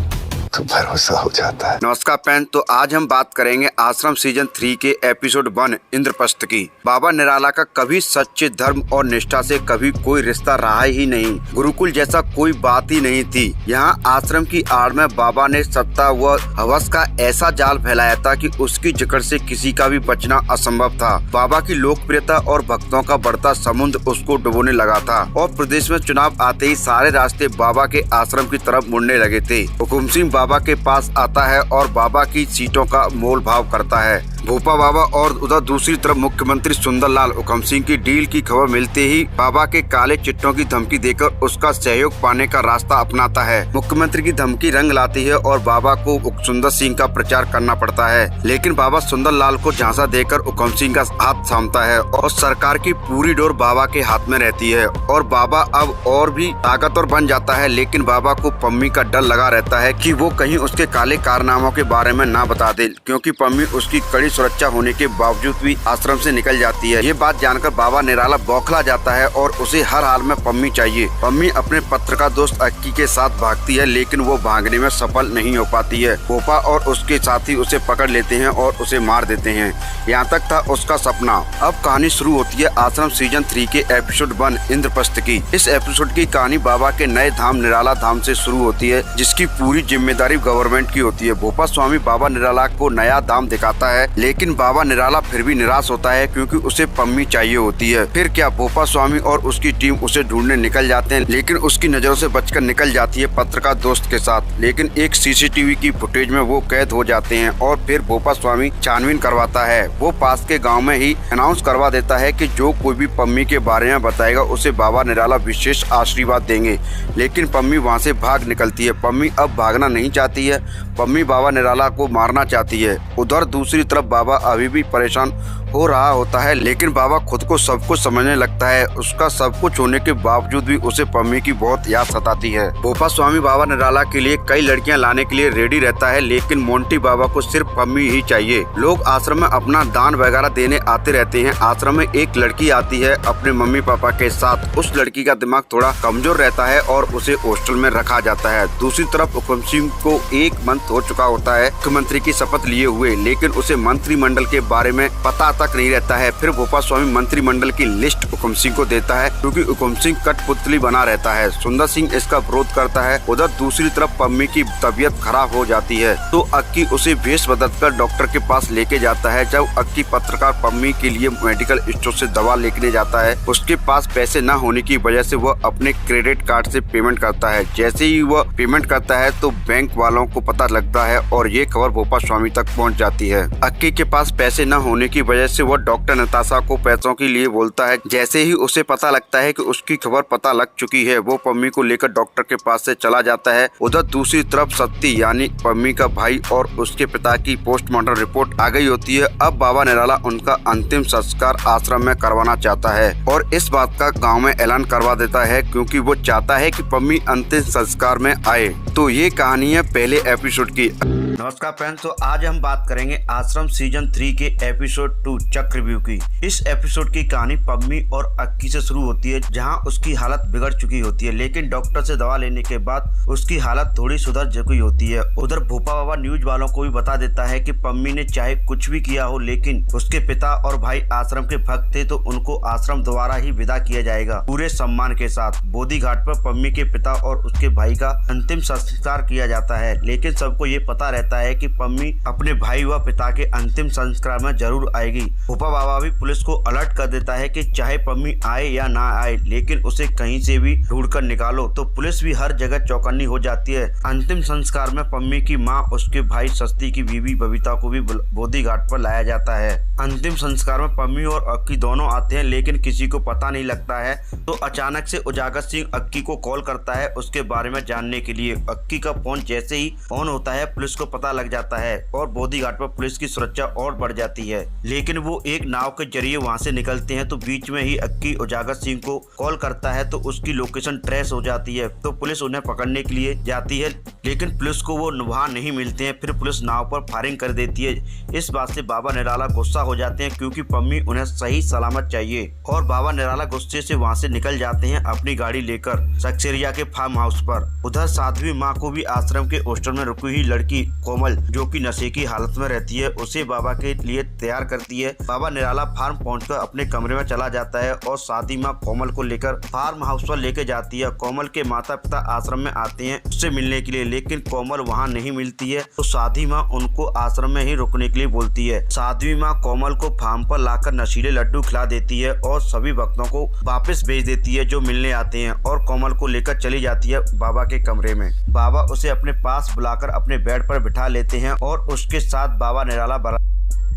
तो भरोसा हो जाता है। नमस्कार फ्रेंड, तो आज हम बात करेंगे आश्रम सीजन 3 के एपिसोड 1 इंद्रप्रस्थ की। बाबा निराला का कभी सच्चे धर्म और निष्ठा से कभी कोई रिश्ता रहा ही नहीं। गुरुकुल जैसा कोई बात ही नहीं थी। यहाँ आश्रम की आड़ में बाबा ने सत्ता व हवस का ऐसा जाल फैलाया था कि उसकी जकड़ से किसी का भी बचना असंभव था। बाबा की लोकप्रियता और भक्तों का बढ़ता समुद्र उसको डुबोने लगा था, और प्रदेश में चुनाव आते ही सारे रास्ते बाबा के आश्रम की तरफ मुड़ने लगे थे। हुकुम सिंह बाबा के पास आता है और बाबा की सीटों का मोल भाव करता है। भोपा बाबा और उधर दूसरी तरफ मुख्यमंत्री सुंदरलाल हुकुम सिंह की डील की खबर मिलते ही बाबा के काले चिट्ठों की धमकी देकर उसका सहयोग पाने का रास्ता अपनाता है। मुख्यमंत्री की धमकी रंग लाती है और बाबा को सुंदर सिंह का प्रचार करना पड़ता है, लेकिन बाबा सुंदरलाल को झांसा देकर हुकुम सिंह का हाथ थामता है और सरकार की पूरी डोर बाबा के हाथ में रहती है। और बाबा अब और भी ताकतवर बन जाता है, लेकिन बाबा को पम्मी का डर लगा रहता है कि वो कहीं उसके काले कारनामों के बारे में ना बता दे, क्योंकि पम्मी उसकी कड़ी सुरक्षा होने के बावजूद भी आश्रम से निकल जाती है। ये बात जानकर बाबा निराला बौखला जाता है और उसे हर हाल में पम्मी चाहिए। पम्मी अपने पत्रकार दोस्त अक्की के साथ भागती है, लेकिन वो भागने में सफल नहीं हो पाती है। भोपा और उसके साथी उसे पकड़ लेते हैं और उसे मार देते हैं। यहाँ तक था उसका सपना। अब कहानी शुरू होती है आश्रम सीजन 3 के एपिसोड 1 इंद्रप्रस्थ की। इस एपिसोड की कहानी बाबा के नए धाम निराला धाम से शुरू होती है, जिसकी पूरी जिम्मेदारी गवर्नमेंट की होती है। भोपा स्वामी बाबा निराला को नया धाम दिखाता है, लेकिन बाबा निराला फिर भी निराश होता है क्योंकि उसे पम्मी चाहिए होती है। फिर क्या भोपा स्वामी और उसकी टीम उसे ढूंढने निकल जाते हैं, लेकिन उसकी नजरों से बचकर निकल जाती है पत्रकार दोस्त के साथ। लेकिन एक सीसीटीवी की फुटेज में वो कैद हो जाते हैं और फिर भोपा स्वामी छानबीन करवाता है। वो पास के गाँव में ही अनाउंस करवा देता है कि जो कोई भी पम्मी के बारे में बताएगा उसे बाबा निराला विशेष आशीर्वाद देंगे। लेकिन पम्मी वहाँ से भाग निकलती है। पम्मी अब भागना नहीं चाहती है, पम्मी बाबा निराला को मारना चाहती है। उधर दूसरी तरफ बाबा अभी भी परेशान हो रहा होता है, लेकिन बाबा खुद को सब कुछ समझने लगता है। उसका सब कुछ होने के बावजूद भी उसे पम्मी की बहुत याद सताती है। भोपा स्वामी बाबा निराला के लिए कई लड़कियां लाने के लिए रेडी रहता है, लेकिन मोंटी बाबा को सिर्फ पम्मी ही चाहिए। लोग आश्रम में अपना दान वगैरह देने आते रहते हैं। आश्रम में एक लड़की आती है अपने मम्मी पापा के साथ। उस लड़की का दिमाग थोड़ा कमजोर रहता है और उसे हॉस्टल में रखा जाता है। दूसरी तरफ हुकुम सिंह को 1 मंथ हो चुका होता है मुख्यमंत्री की शपथ लिए हुए, लेकिन उसे मंत्रिमंडल के बारे में पता तक नहीं रहता है। फिर भोपा स्वामी मंत्रिमंडल की लिस्ट हुकुम सिंह को देता है क्योंकि हुकुम सिंह कठपुतली बना रहता है। सुंदर सिंह इसका विरोध करता है। उधर दूसरी तरफ पम्मी की तबीयत खराब हो जाती है तो अक्की उसे वेश बदलकर डॉक्टर के पास लेके जाता है। जब अक्की पत्रकार पम्मी के लिए मेडिकल स्टोर से दवा लेके जाता है, उसके पास पैसे न होने की वजह से वह अपने क्रेडिट कार्ड से पेमेंट करता है। जैसे ही वह पेमेंट करता है तो बैंक वालों को पता लगता है और ये खबर भोपा स्वामी तक पहुंच जाती है। अक्की के पास पैसे न होने की वजह से वह डॉक्टर नताशा को पैसों के लिए बोलता है। जैसे ही उसे पता लगता है कि उसकी खबर पता लग चुकी है, वो पम्मी को लेकर डॉक्टर के पास से चला जाता है। उधर दूसरी तरफ सत्ती यानी पम्मी का भाई और उसके पिता की पोस्टमार्टम रिपोर्ट आ गई होती है। अब बाबा निराला उनका अंतिम संस्कार आश्रम में करवाना चाहता है और इस बात का गाँव में ऐलान करवा देता है क्योंकि वो चाहता है कि पम्मी अंतिम संस्कार में आए। तो ये कहानी है पहले एपिसोड की। नमस्कार फ्रेंड्स, तो आज हम बात करेंगे आश्रम सीजन 3 के एपिसोड 2 चक्रव्यूह की। इस एपिसोड की कहानी पम्मी और अक्की से शुरू होती है, जहां उसकी हालत बिगड़ चुकी होती है, लेकिन डॉक्टर से दवा लेने के बाद उसकी हालत थोड़ी सुधर चुकी होती है। उधर भोपा बाबा न्यूज वालों को भी बता देता है कि पम्मी ने चाहे कुछ भी किया हो, लेकिन उसके पिता और भाई आश्रम के भक्त थे तो उनको आश्रम द्वारा ही विदा किया जाएगा पूरे सम्मान के साथ। बोधी घाट पर पम्मी के पिता और उसके भाई का अंतिम संस्कार किया जाता है, लेकिन सबको ये पता रहता है कि पम्मी अपने भाई व पिता के अंतिम संस्कार में जरूर आएगी। भोपा बाबा भी पुलिस को अलर्ट कर देता है कि चाहे पम्मी आए या ना आए, लेकिन उसे कहीं से भी ढूंढकर निकालो। तो पुलिस भी हर जगह चौकन्नी हो जाती है। अंतिम संस्कार में पम्मी की माँ, उसके भाई सस्ती की बीवी बबीता को भी बोधी घाट पर लाया जाता है। अंतिम संस्कार में पम्मी और अक्की दोनों आते हैं, लेकिन किसी को पता नहीं लगता है। तो अचानक से उजागर सिंह अक्की को कॉल करता है उसके बारे में जानने के लिए। अक्की का फोन जैसे ही ऑन होता है पुलिस को पता लग जाता है और बोधी घाट पर पुलिस की सुरक्षा और बढ़ जाती है। लेकिन वो एक नाव के जरिए वहां से निकलते हैं तो बीच में ही अक्की उजागर सिंह को कॉल करता है तो उसकी लोकेशन ट्रेस हो जाती है। तो पुलिस उन्हें पकड़ने के लिए जाती है, लेकिन पुलिस को वो वहां नहीं मिलते हैं। फिर पुलिस नाव पर फायरिंग कर देती है। इस बात से बाबा निराला गुस्सा हो जाते हैं क्योंकि पम्मी उन्हें सही सलामत चाहिए और बाबा निराला गुस्से से वहां से निकल जाते हैं अपनी गाड़ी लेकर सक्सेरिया के फार्म हाउस पर। उधर साध्वी माँ को भी आश्रम के हॉस्टल में रुकी हुई लड़की कोमल, जो कि नशे की हालत में रहती है, उसे बाबा के लिए तैयार करती है। बाबा निराला फार्म पहुंचकर अपने कमरे में चला जाता है और साध्वी माँ कोमल को लेकर फार्म हाउस पर लेके जाती है। कोमल के माता पिता आश्रम में आते हैं उससे मिलने के लिए, लेकिन कोमल वहाँ नहीं मिलती है। तो साध्वी माँ उनको आश्रम में ही रुकने के लिए बोलती है। साध्वी माँ कोमल को फार्म पर लाकर नशीले लड्डू खिला देती है और सभी भक्तों को वापस भेज देती है जो मिलने आते हैं, और कोमल को लेकर चली जाती है बाबा के कमरे में। बाबा उसे अपने पास बुलाकर अपने बेड पर बिठा लेते हैं और उसके साथ बाबा निराला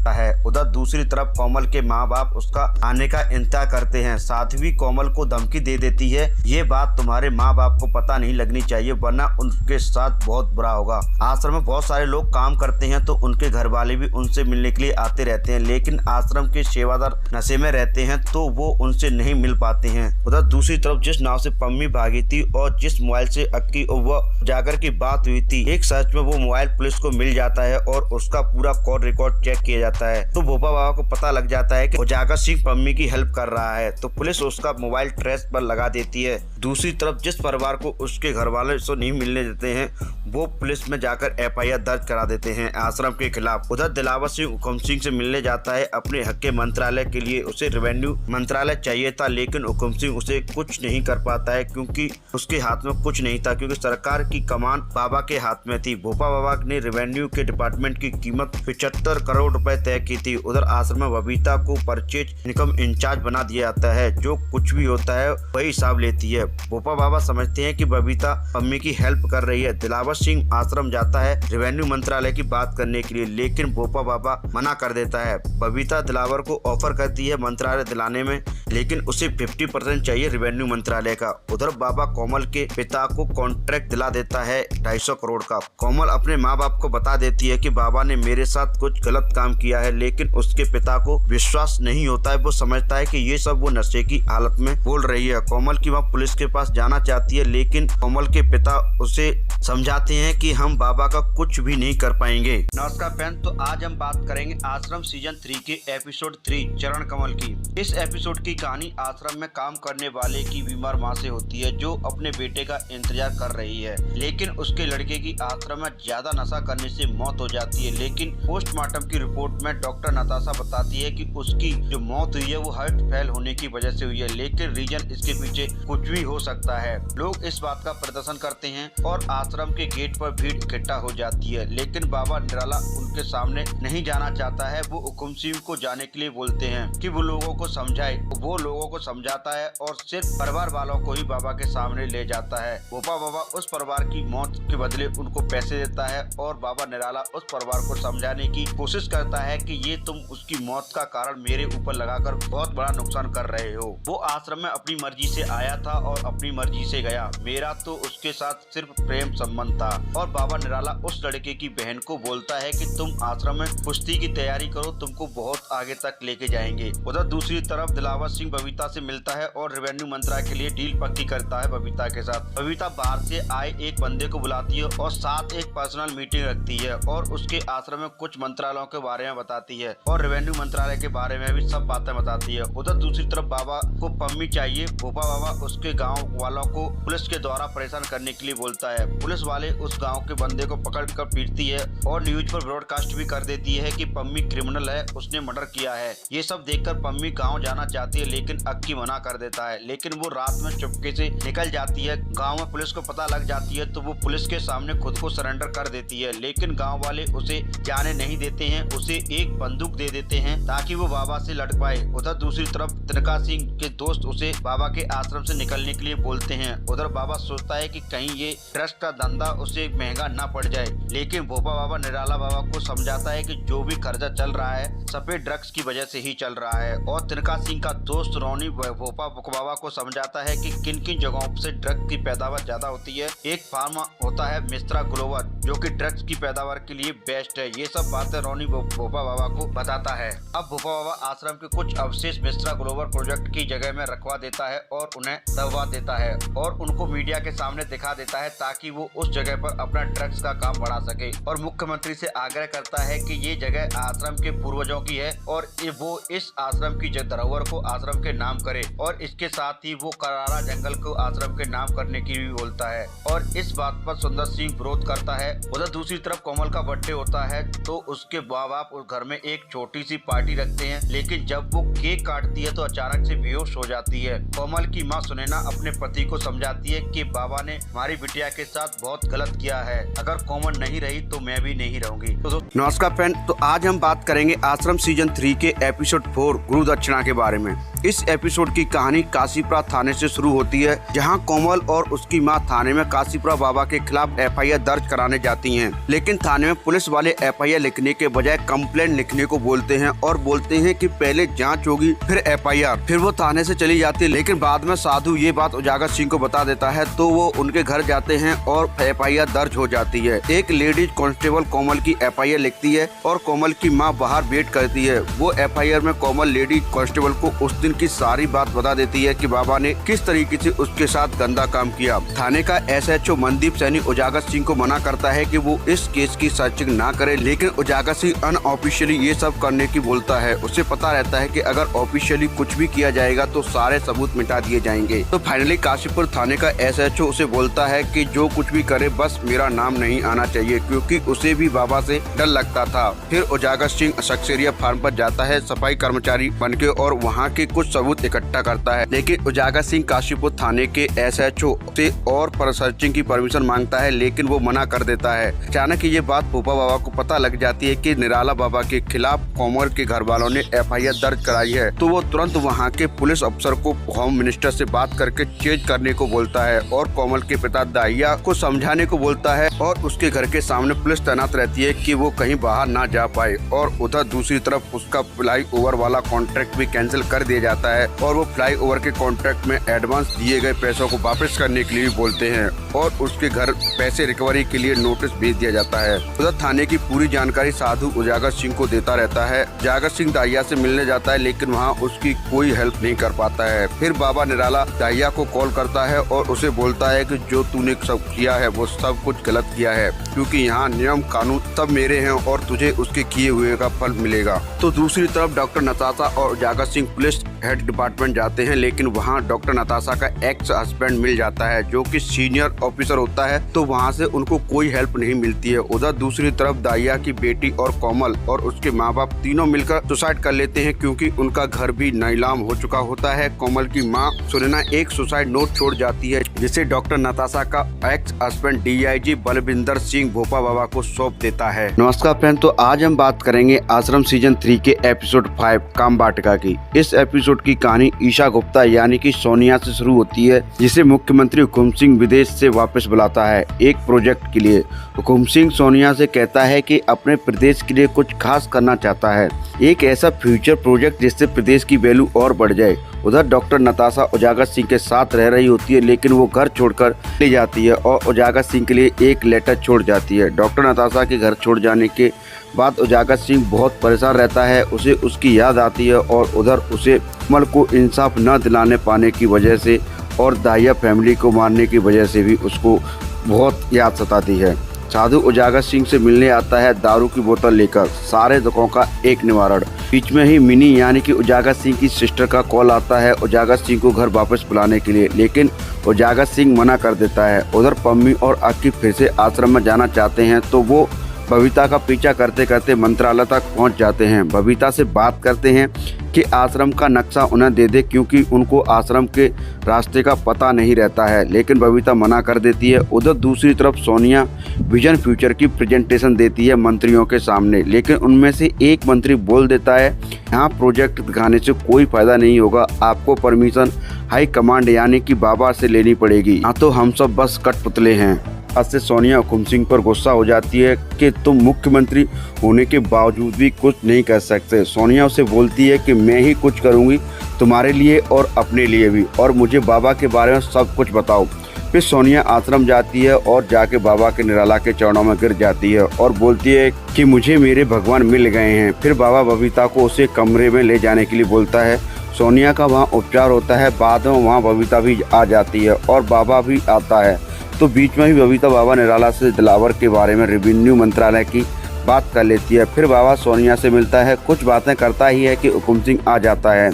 है। उधर दूसरी तरफ कोमल के माँ बाप उसका आने का इंतजार करते हैं। साध्वी कोमल को धमकी दे देती है, ये बात तुम्हारे माँ बाप को पता नहीं लगनी चाहिए वरना उनके साथ बहुत बुरा होगा। आश्रम में बहुत सारे लोग काम करते हैं तो उनके घर वाले भी उनसे मिलने के लिए आते रहते हैं, लेकिन आश्रम के सेवादार नशे में रहते हैं तो वो उनसे नहीं मिल पाते हैं। उधर दूसरी तरफ जिस नाव से पम्मी भागी थी और जिस मोबाइल से अक्की और वह जागर की बात हुई थी, एक सर्च में वो मोबाइल पुलिस को मिल जाता है और उसका पूरा कॉल रिकॉर्ड चेक किया जाता है। तो भोपा बाबा को पता लग जाता है कि उजागर सिंह पम्मी की हेल्प कर रहा है, तो पुलिस उसका मोबाइल ट्रेस पर लगा देती है। दूसरी तरफ जिस परिवार को उसके घर वाले से नहीं मिलने देते हैं वो पुलिस में जाकर FIR दर्ज करा देते हैं आश्रम के खिलाफ। उधर दिलावर सिंह हुकुम सिंह से मिलने जाता है अपने हक के मंत्रालय के लिए। उसे रेवेन्यू मंत्रालय चाहिए था, लेकिन हुकुम सिंह उसे कुछ नहीं कर पाता है क्योंकि उसके हाथ में कुछ नहीं था, क्योंकि सरकार की कमान बाबा के हाथ में थी। भोपा बाबा ने रेवेन्यू के डिपार्टमेंट की कीमत 75 करोड़ रुपए तय की थी। उधर आश्रम में बबीता को परचेज इनकम इंचार्ज बना दिया जाता है, जो कुछ भी होता है वही हिसाब लेती है। भोपा बाबा समझते हैं कि बबीता पम्मी की हेल्प कर रही है। दिलावर सिंह आश्रम जाता है रेवेन्यू मंत्रालय की बात करने के लिए, लेकिन भोपा बाबा मना कर देता है। बबीता दिलावर को ऑफर करती है मंत्रालय दिलाने में, लेकिन उसे 50% चाहिए रेवेन्यू मंत्रालय का। उधर बाबा कोमल के पिता को कॉन्ट्रैक्ट दिला देता है 250 करोड़ का। कोमल अपने माँ बाप को बता देती है कि बाबा ने मेरे साथ कुछ गलत काम किया है, लेकिन उसके पिता को विश्वास नहीं होता है। वो समझता है कि ये सब वो नशे की हालत में बोल रही है। कोमल की माँ पुलिस के पास जाना चाहती है, लेकिन कोमल के पिता उसे समझाते हैं कि हम बाबा का कुछ भी नहीं कर पाएंगे। नमस्कार फ्रेंड, तो आज हम बात करेंगे आश्रम सीजन 3 के एपिसोड 3 चरण कमल की। इस एपिसोड की कहानी आश्रम में काम करने वाले की बीमार माँ से होती है, जो अपने बेटे का इंतजार कर रही है, लेकिन उसके लड़के की आश्रम में ज्यादा नशा करने से मौत हो जाती है। लेकिन पोस्टमार्टम की रिपोर्ट में डॉक्टर नताशा बताती है कि उसकी जो मौत हुई है वो हार्ट फेल होने की वजह से हुई है, लेकिन रीजन इसके पीछे कुछ भी हो सकता है। लोग इस बात का प्रदर्शन करते हैं और आश्रम के गेट पर भीड़ इकट्ठा हो जाती है, लेकिन बाबा निराला उनके सामने नहीं जाना चाहता है। वो हुकुम सिंह को जाने के लिए बोलते हैं कि वो लोगों को समझाए। वो लोगों को समझाता है और सिर्फ परिवार वालों को ही बाबा के सामने ले जाता है। भोपा बाबा उस परिवार की मौत के बदले उनको पैसे देता है और बाबा निराला उस परिवार को समझाने की कोशिश करता है कि ये तुम उसकी मौत का कारण मेरे ऊपर लगाकर बहुत बड़ा नुकसान कर रहे हो। वो आश्रम में अपनी मर्जी से आया था और अपनी मर्जी से गया। मेरा तो उसके साथ सिर्फ प्रेम संबंध था। और बाबा निराला उस लड़के की बहन को बोलता है कि तुम आश्रम में कुश्ती की तैयारी करो, तुमको बहुत आगे तक लेके जाएंगे। उधर दूसरी तरफ दिलावर सिंह बबीता से मिलता है और रेवेन्यू मंत्रालय के लिए डील पक्की करता है बबीता के साथ। बबीता बाहर से आए एक बंदे को बुलाती है और साथ एक पर्सनल मीटिंग रखती है और उसके आश्रम में कुछ मंत्रालयों के बारे में बताती है और रेवेन्यू मंत्रालय के बारे में भी सब बातें बताती है। उधर दूसरी तरफ बाबा को पम्मी चाहिए। भोपा बाबा उसके गाँव वालों को पुलिस के द्वारा परेशान करने के लिए बोलता है। पुलिस वाले उस गाँव के बंदे को पकड़ कर पीटती है और न्यूज पर ब्रॉडकास्ट भी कर देती है कि पम्मी क्रिमिनल है, उसने मर्डर किया है। ये सब देखकर पम्मी गाँव जाना चाहती है, लेकिन अक्की मना कर देता है। लेकिन वो रात में चुपके से निकल जाती है। गांव में पुलिस को पता लग जाती है तो वो पुलिस के सामने खुद को सरेंडर कर देती है, लेकिन गांव वाले उसे जाने नहीं देते हैं। उसे एक बंदूक दे देते हैं ताकि वो बाबा से लड़ पाए। उधर दूसरी तरफ तिनका सिंह के दोस्त उसे बाबा के आश्रम से निकलने के लिए बोलते हैं। उधर बाबा सोचता है कि कहीं ये ड्रग्स का धंधा उसे महंगा न पड़ जाए, लेकिन भोपा बाबा निराला बाबा को समझाता है कि जो भी खर्चा चल रहा है सफेद ड्रग्स की वजह से ही चल रहा है। और तिनका सिंह का दोस्त रोनी भोपा बाबा को समझाता है कि किन किन जगहों से ड्रग्स की पैदावार ज्यादा होती है। एक फार्म होता है मिस्त्रा ग्लोवर, जो कि ड्रग्स की पैदावार के लिए बेस्ट है। ये सब बातें रोनी भोपा बाबा को बताता है। अब भोपा बाबा आश्रम के कुछ अवशेष मिस्त्रा ग्लोवर प्रोजेक्ट की जगह में रखवा देता है और उन्हें दबवा देता है और उनको मीडिया के सामने दिखा देता है ताकि वो उस जगह पर अपना ड्रग्स का काम बढ़ा सके। और मुख्यमंत्री से आग्रह करता है कि ये जगह आश्रम के पूर्वजों की है और वो इस आश्रम की धरोहर को आश्रम के नाम करे, और इसके साथ ही वो करारा जंगल को आश्रम के नाम करने की भी बोलता है। और इस बात पर सुंदर सिंह विरोध करता है। उधर दूसरी तरफ कोमल का बर्थडे होता है तो उसके माँ बाप उस घर में एक छोटी सी पार्टी रखते हैं, लेकिन जब वो केक काटती है तो अचानक से बेहोश हो जाती है। कोमल की माँ सुनैना अपने पति को समझाती है कि बाबा ने हमारी बिटिया के साथ बहुत गलत किया है, अगर कोमल नहीं रही तो मैं भी नहीं रहूंगी। नमस्कार फ्रेंड, तो आज हम बात करेंगे आश्रम सीजन 3 के एपिसोड 4 गुरु दक्षिणा के बारे में। इस एपिसोड की कहानी काशीपुरा थाने से शुरू होती है, जहां कोमल और उसकी मां थाने में काशीपुरा बाबा के खिलाफ एफआईआर दर्ज कराने जाती हैं। लेकिन थाने में पुलिस वाले एफआईआर लिखने के बजाय कंप्लेंट लिखने को बोलते हैं और बोलते हैं कि पहले जांच होगी फिर एफआईआर। फिर वो थाने से चली जाती है, लेकिन बाद में साधु ये बात उजागर सिंह को बता देता है तो वो उनके घर जाते हैं और एफआईआर दर्ज हो जाती है। एक लेडीज कांस्टेबल कोमल की एफआईआर लिखती है और कोमल की माँ बाहर वेट करती है। वो एफआईआर में कोमल लेडीज कांस्टेबल को उस दिन की सारी बात बता देती है कि बाबा ने किस तरीके से उसके साथ गंदा काम किया। थाने का एसएचओ मनदीप सैनी उजागर सिंह को मना करता है कि वो इस केस की सर्चिंग ना करे, लेकिन उजागर सिंह अनऑफिशियली ये सब करने की बोलता है। उसे पता रहता है कि अगर ऑफिशियली कुछ भी किया जाएगा तो सारे सबूत मिटा दिए जाएंगे। तो फाइनली काशीपुर थाने का एसएचओ उसे बोलता है कि जो कुछ भी करे बस मेरा नाम नहीं आना चाहिए, क्योंकि उसे भी बाबा से डर लगता था। फिर उजागर सिंह सक्सेरिया फार्म पर जाता है सफाई कर्मचारी बनके और वहाँ के कुछ सबूत इकट्ठा करता है, लेकिन उजागर सिंह काशीपुर थाने के SHO से और पर सर्चिंग की परमिशन मांगता है, लेकिन वो मना कर देता है। अचानक ये बात भोपा बाबा को पता लग जाती है कि निराला बाबा के खिलाफ कोमल के घर वालों ने FIR दर्ज कराई है, तो वो तुरंत वहाँ के पुलिस अफसर को होम मिनिस्टर से बात करके चेंज करने को बोलता है और कोमल के पिता दाहिया को समझाने को बोलता है और उसके घर के सामने पुलिस तैनात रहती है कि वो कहीं बाहर ना जा पाए। और उधर दूसरी तरफ उसका फ्लाई ओवर वाला कॉन्ट्रैक्ट भी कैंसिल कर दिया जाता है और वो फ्लाई ओवर के कॉन्ट्रैक्ट में एडवांस दिए गए पैसों को वापस करने के लिए भी बोलते हैं और उसके घर पैसे रिकवरी के लिए नोटिस भेज दिया जाता है। उधर थाने की पूरी जानकारी साधु उजागर सिंह को देता रहता है। उजागर सिंह दाहिया से मिलने जाता है, लेकिन वहाँ उसकी कोई हेल्प नहीं कर पाता है। फिर बाबा निराला दाहिया को कॉल करता है और उसे बोलता है कि जो तूने सब किया है वो सब कुछ गलत किया है, क्योंकि यहाँ नियम कानून सब मेरे हैं और तुझे उसके किए हुए का फल मिलेगा। तो दूसरी तरफ डॉक्टर नताशा और उजागर सिंह पुलिस हेड डिपार्टमेंट जाते हैं, लेकिन वहाँ डॉक्टर नताशा का एक्स हस्बैंड मिल जाता है जो कि सीनियर ऑफिसर होता है, तो वहाँ से उनको कोई हेल्प नहीं मिलती है। उधर दूसरी तरफ दाहिया की बेटी और कोमल और उसके माँ बाप तीनों मिलकर सुसाइड कर लेते हैं, क्योंकि उनका घर भी नीलाम हो चुका होता है। कोमल की माँ सुनैना एक सुसाइड नोट छोड़ जाती है, जिसे डॉक्टर नताशा का ex husband DIG Balwinder Singh Bhopa Baba को सौंप देता है। नमस्कार फ्रेंड, तो आज हम बात करेंगे आश्रम सीजन 3 के एपिसोड 5 काम वाटिका की। इस एपिसोड की कहानी ईशा गुप्ता यानी कि सोनिया से शुरू होती है, जिसे मुख्यमंत्री हुकुम सिंह विदेश से वापस बुलाता है एक प्रोजेक्ट के लिए। हुकुम सिंह सोनिया से कहता है कि अपने प्रदेश के लिए कुछ खास करना चाहता है, एक ऐसा फ्यूचर प्रोजेक्ट जिससे प्रदेश की वैल्यू और बढ़ जाए। उधर डॉक्टर नताशा उजागर सिंह के साथ रह रही होती है, लेकिन वो घर छोड़कर ले जाती है और उजागर सिंह के लिए एक लेटर छोड़ जाती है। डॉक्टर नताशा के घर छोड़ जाने के बाद उजागर सिंह बहुत परेशान रहता है, उसे उसकी याद आती है और उधर उसे कोमल को इंसाफ न दिलाने पाने की वजह से और दाहिया फैमिली को मारने की वजह से भी उसको बहुत याद सताती है। साधु उजागर सिंह से मिलने आता है दारू की बोतल लेकर, सारे दुखों का एक निवारण। बीच में ही मिनी यानी कि उजागर सिंह की सिस्टर का कॉल आता है उजागर सिंह को घर वापस बुलाने के लिए, लेकिन उजागर सिंह मना कर देता है। उधर पम्मी और अक्की फिर से आश्रम में जाना चाहते हैं, तो वो बबीता का पीछा करते करते मंत्रालय तक पहुंच जाते हैं। बबीता से बात करते हैं कि आश्रम का नक्शा उन्हें दे दे, क्योंकि उनको आश्रम के रास्ते का पता नहीं रहता है, लेकिन बबीता मना कर देती है। उधर दूसरी तरफ सोनिया विजन फ्यूचर की प्रेजेंटेशन देती है मंत्रियों के सामने, लेकिन उनमें से एक मंत्री बोल देता है यहाँ प्रोजेक्ट दिखाने से कोई फायदा नहीं होगा, आपको परमिशन हाई कमांड यानी कि बाबा से लेनी पड़ेगी, यहाँ तो हम सब बस कठपुतले हैं। से सोनिया हुकुम सिंह पर गुस्सा हो जाती है कि तुम मुख्यमंत्री होने के बावजूद भी कुछ नहीं कर सकते। सोनिया उसे बोलती है कि मैं ही कुछ करूंगी तुम्हारे लिए और अपने लिए भी, और मुझे बाबा के बारे में सब कुछ बताओ। फिर सोनिया आश्रम जाती है और जाके बाबा के निराला के चरणों में गिर जाती है और बोलती है कि मुझे मेरे भगवान मिल गए हैं। फिर बाबा बबीता को उसे कमरे में ले जाने के लिए बोलता है। सोनिया का वहाँ उपचार होता है, बाद में वहाँ बबीता भी आ जाती है और बाबा भी आता है। तो बीच में ही बबीता बाबा निराला से दिलावर के बारे में रेवेन्यू मंत्रालय की बात कर लेती है। फिर बाबा सोनिया से मिलता है, कुछ बातें करता ही है कि हुकुम सिंह आ जाता है।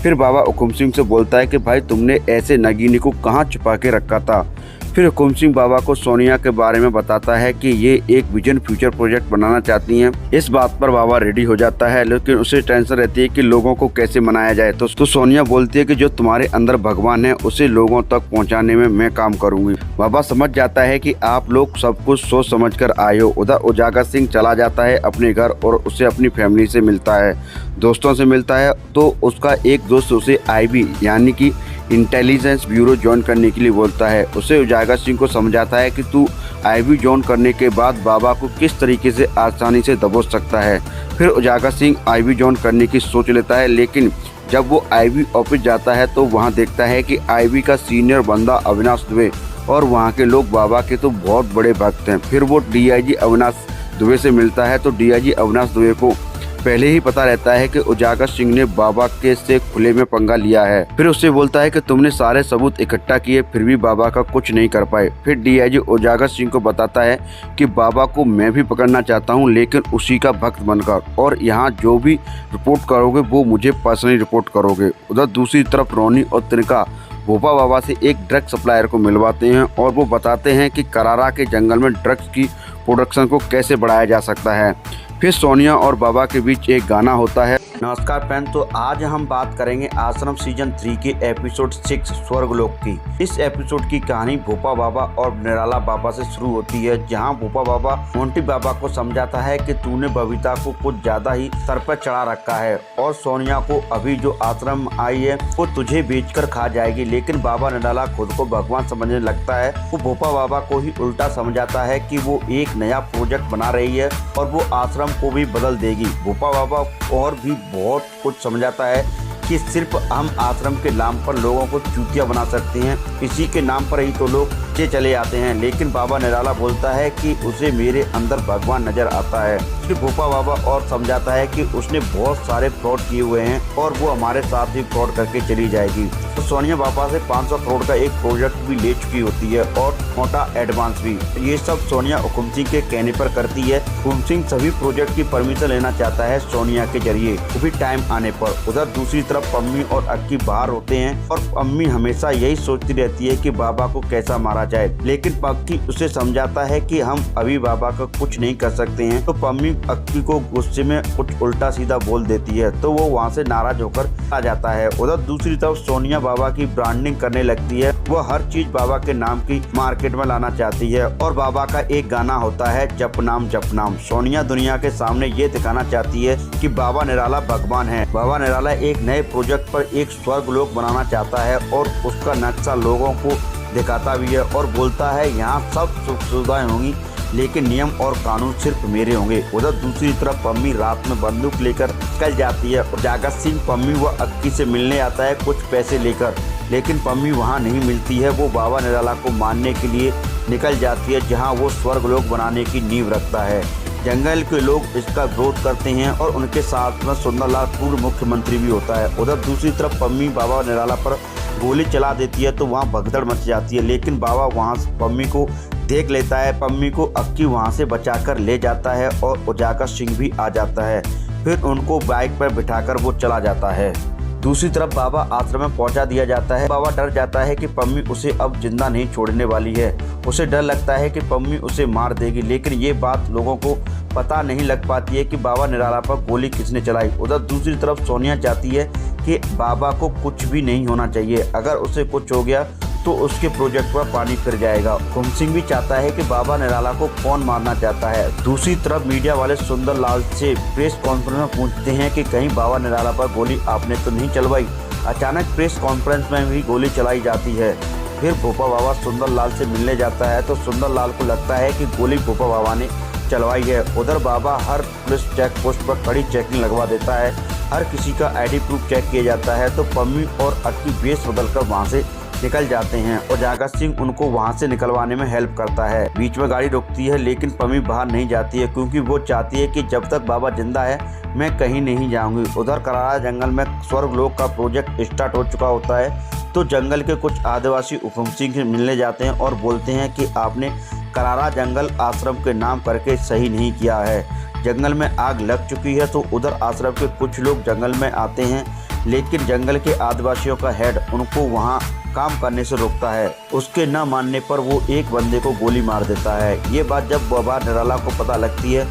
फिर बाबा हुकुम सिंह से बोलता है कि भाई तुमने ऐसे नगीनी को कहाँ छुपा के रखा था। फिर हुकुम सिंह बाबा को सोनिया के बारे में बताता है कि ये एक विजन फ्यूचर प्रोजेक्ट बनाना चाहती हैं। इस बात पर बाबा रेडी हो जाता है, लेकिन उसे टेंशन रहती है कि लोगों को कैसे मनाया जाए। तो सोनिया बोलती है कि जो तुम्हारे अंदर भगवान है उसे लोगों तक पहुंचाने में मैं काम करूंगी। बाबा समझ जाता है कि आप लोग सब कुछ सोच समझ कर आए हो। उधर उजागर सिंह चला जाता है अपने घर और उसे अपनी फैमिली से मिलता है, दोस्तों से मिलता है। तो उसका एक दोस्त उसे IB यानी कि इंटेलिजेंस ब्यूरो ज्वाइन करने के लिए बोलता है। उसे उजागर सिंह को समझाता है कि तू IB ज्वाइन करने के बाद बाबा को किस तरीके से आसानी से दबोच सकता है। फिर उजागर सिंह IB ज्वाइन करने की सोच लेता है, लेकिन जब वो IB ऑफिस जाता है तो वहाँ देखता है कि IB का सीनियर बंदा अविनाश दुबे और वहाँ के लोग बाबा के तो बहुत बड़े भक्त हैं। फिर वो DIG अविनाश दुबे से मिलता है, तो DIG अविनाश दुबे को पहले ही पता रहता है कि उजागर सिंह ने बाबा के से खुले में पंगा लिया है। फिर उससे बोलता है कि तुमने सारे सबूत इकट्ठा किए फिर भी बाबा का कुछ नहीं कर पाए। फिर DIG उजागर सिंह को बताता है कि बाबा को मैं भी पकड़ना चाहता हूं, लेकिन उसी का भक्त बनकर, और यहाँ जो भी रिपोर्ट करोगे वो मुझे पर्सनली रिपोर्ट करोगे। उधर दूसरी तरफ रोनी और तिनका भोपा बाबा से एक ड्रग सप्लायर को मिलवाते हैं और वो बताते हैं कि करारा के जंगल में ड्रग्स की प्रोडक्शन को कैसे बढ़ाया जा सकता है। फिर सोनिया और बाबा के बीच एक गाना होता है। नमस्कार फ्रेंड, तो आज हम बात करेंगे आश्रम सीजन 3 के एपिसोड 6 स्वर्गलोक की। इस एपिसोड की कहानी भोपा बाबा और निराला बाबा से शुरू होती है, जहां भोपा बाबा मोंटी बाबा को समझाता है कि तूने बबीता को कुछ ज्यादा ही सर पर चढ़ा रखा है और सोनिया को अभी जो आश्रम आई है वो तुझे बेचकर खा जाएगी। लेकिन बाबा निराला खुद को भगवान समझने लगता है। वो भोपा बाबा को ही उल्टा समझाता है कि वो एक नया प्रोजेक्ट बना रही है और वो आश्रम को भी बदल देगी। भोपा बाबा और भी बहुत कुछ समझाता है कि सिर्फ हम आश्रम के नाम पर लोगों को चूतिया बना सकते हैं, इसी के नाम पर ही तो लोग चले आते हैं। लेकिन बाबा निराला बोलता है कि उसे मेरे अंदर भगवान नजर आता है। फिर भोपा बाबा और समझाता है कि उसने बहुत सारे फ्रॉड किए हुए हैं और वो हमारे साथ ही फ्रॉड करके चली जाएगी। तो सोनिया बाबा से 500 करोड़ का एक प्रोजेक्ट भी ले चुकी होती है और मोटा एडवांस भी। ये सब सोनिया हुकुम सिंह के कहने पर करती है। हुकुम सिंह सभी प्रोजेक्ट की परमिशन लेना चाहता है सोनिया के जरिए, वो भी टाइम आने पर। उधर दूसरी तरफ पम्मी और अक्की बाहर होते हैं और पम्मी हमेशा यही सोचती रहती है कि बाबा को कैसा मारा जाए। लेकिन अक्की उसे समझाता है कि हम अभी बाबा का कुछ नहीं कर सकते हैं। तो पम्मी अक्की को गुस्से में कुछ उल्टा सीधा बोल देती है, तो वो वहाँ से नाराज होकर आ जाता है। उधर दूसरी तरफ सोनिया बाबा की ब्रांडिंग करने लगती है। वो हर चीज बाबा के नाम की मार्केट में लाना चाहती है और बाबा का एक गाना होता है जप नाम जप नाम। सोनिया दुनिया के सामने ये दिखाना चाहती है कि बाबा निराला भगवान है। बाबा निराला एक नए प्रोजेक्ट पर एक स्वर्ग लोक बनाना चाहता है और उसका नक्शा लोगों को दिखाता भी है और बोलता है यहाँ सब सुख सुविधाएं होंगी, लेकिन नियम और कानून सिर्फ मेरे होंगे। उधर दूसरी तरफ पम्मी रात में बंदूक लेकर निकल जाती है और जागत सिंह पम्मी व अक्की से मिलने आता है कुछ पैसे लेकर। लेकिन पम्मी वहाँ नहीं मिलती है। वो बाबा निराला को मारने के लिए निकल जाती है, जहाँ वो स्वर्ग लोक बनाने की नींव रखता है। जंगल के लोग इसका विरोध करते हैं और उनके साथ में सुंदरलाल पूर्व मुख्यमंत्री भी होता है। उधर दूसरी तरफ पम्मी बाबा निराला पर गोली चला देती है, तो वहाँ भगदड़ मच जाती है। लेकिन बाबा वहाँ पम्मी को देख लेता है। पम्मी को अक्की वहाँ से बचाकर ले जाता है और उजागर सिंह भी आ जाता है। फिर उनको बाइक पर बिठाकर वो चला जाता है। दूसरी तरफ बाबा आश्रम में पहुंचा दिया जाता है। बाबा डर जाता है कि पम्मी उसे अब जिंदा नहीं छोड़ने वाली है। उसे डर लगता है कि पम्मी उसे मार देगी, लेकिन ये बात लोगों को पता नहीं लग पाती है कि बाबा निराला पर गोली किसने चलाई। उधर दूसरी तरफ सोनिया चाहती है कि बाबा को कुछ भी नहीं होना चाहिए। अगर उसे कुछ हो गया तो उसके प्रोजेक्ट पर पानी फिर जाएगा। हुकुम सिंह भी चाहता है कि बाबा निराला को कौन मारना चाहता है। दूसरी तरफ मीडिया वाले सुंदरलाल से प्रेस कॉन्फ्रेंस में पूछते हैं कि कहीं बाबा निराला पर गोली आपने तो नहीं चलवाई। अचानक प्रेस कॉन्फ्रेंस में भी गोली चलाई जाती है। फिर भोपा बाबा सुंदरलाल से मिलने जाता है, तो सुंदरलाल को लगता है कि गोली भोपा बाबा ने चलवाई है। उधर बाबा हर पुलिस चेक पोस्ट पर कड़ी चेकिंग लगवा देता है। हर किसी का आईडी प्रूफ चेक किया जाता है। तो पम्मी और अक्की वेश बदलकर वहाँ से निकल जाते हैं और जागत सिंह उनको वहाँ से निकलवाने में हेल्प करता है। बीच में गाड़ी रुकती है, लेकिन पम्मी बाहर नहीं जाती है क्योंकि वो चाहती है कि जब तक बाबा जिंदा है मैं कहीं नहीं जाऊंगी। उधर करारा जंगल में स्वर्ग लोक का प्रोजेक्ट स्टार्ट हो चुका होता है। तो जंगल के कुछ आदिवासी हुकुम सिंह से मिलने जाते हैं और बोलते हैं कि आपने करारा जंगल आश्रम के नाम करके सही नहीं किया है। जंगल में आग लग चुकी है। तो उधर आश्रम के कुछ लोग जंगल में आते हैं, लेकिन जंगल के आदिवासियों का हेड उनको वहाँ काम करने से रोकता है। उसके न मानने पर वो एक बंदे को गोली मार देता है। ये बात जब बाबा निराला को पता लगती है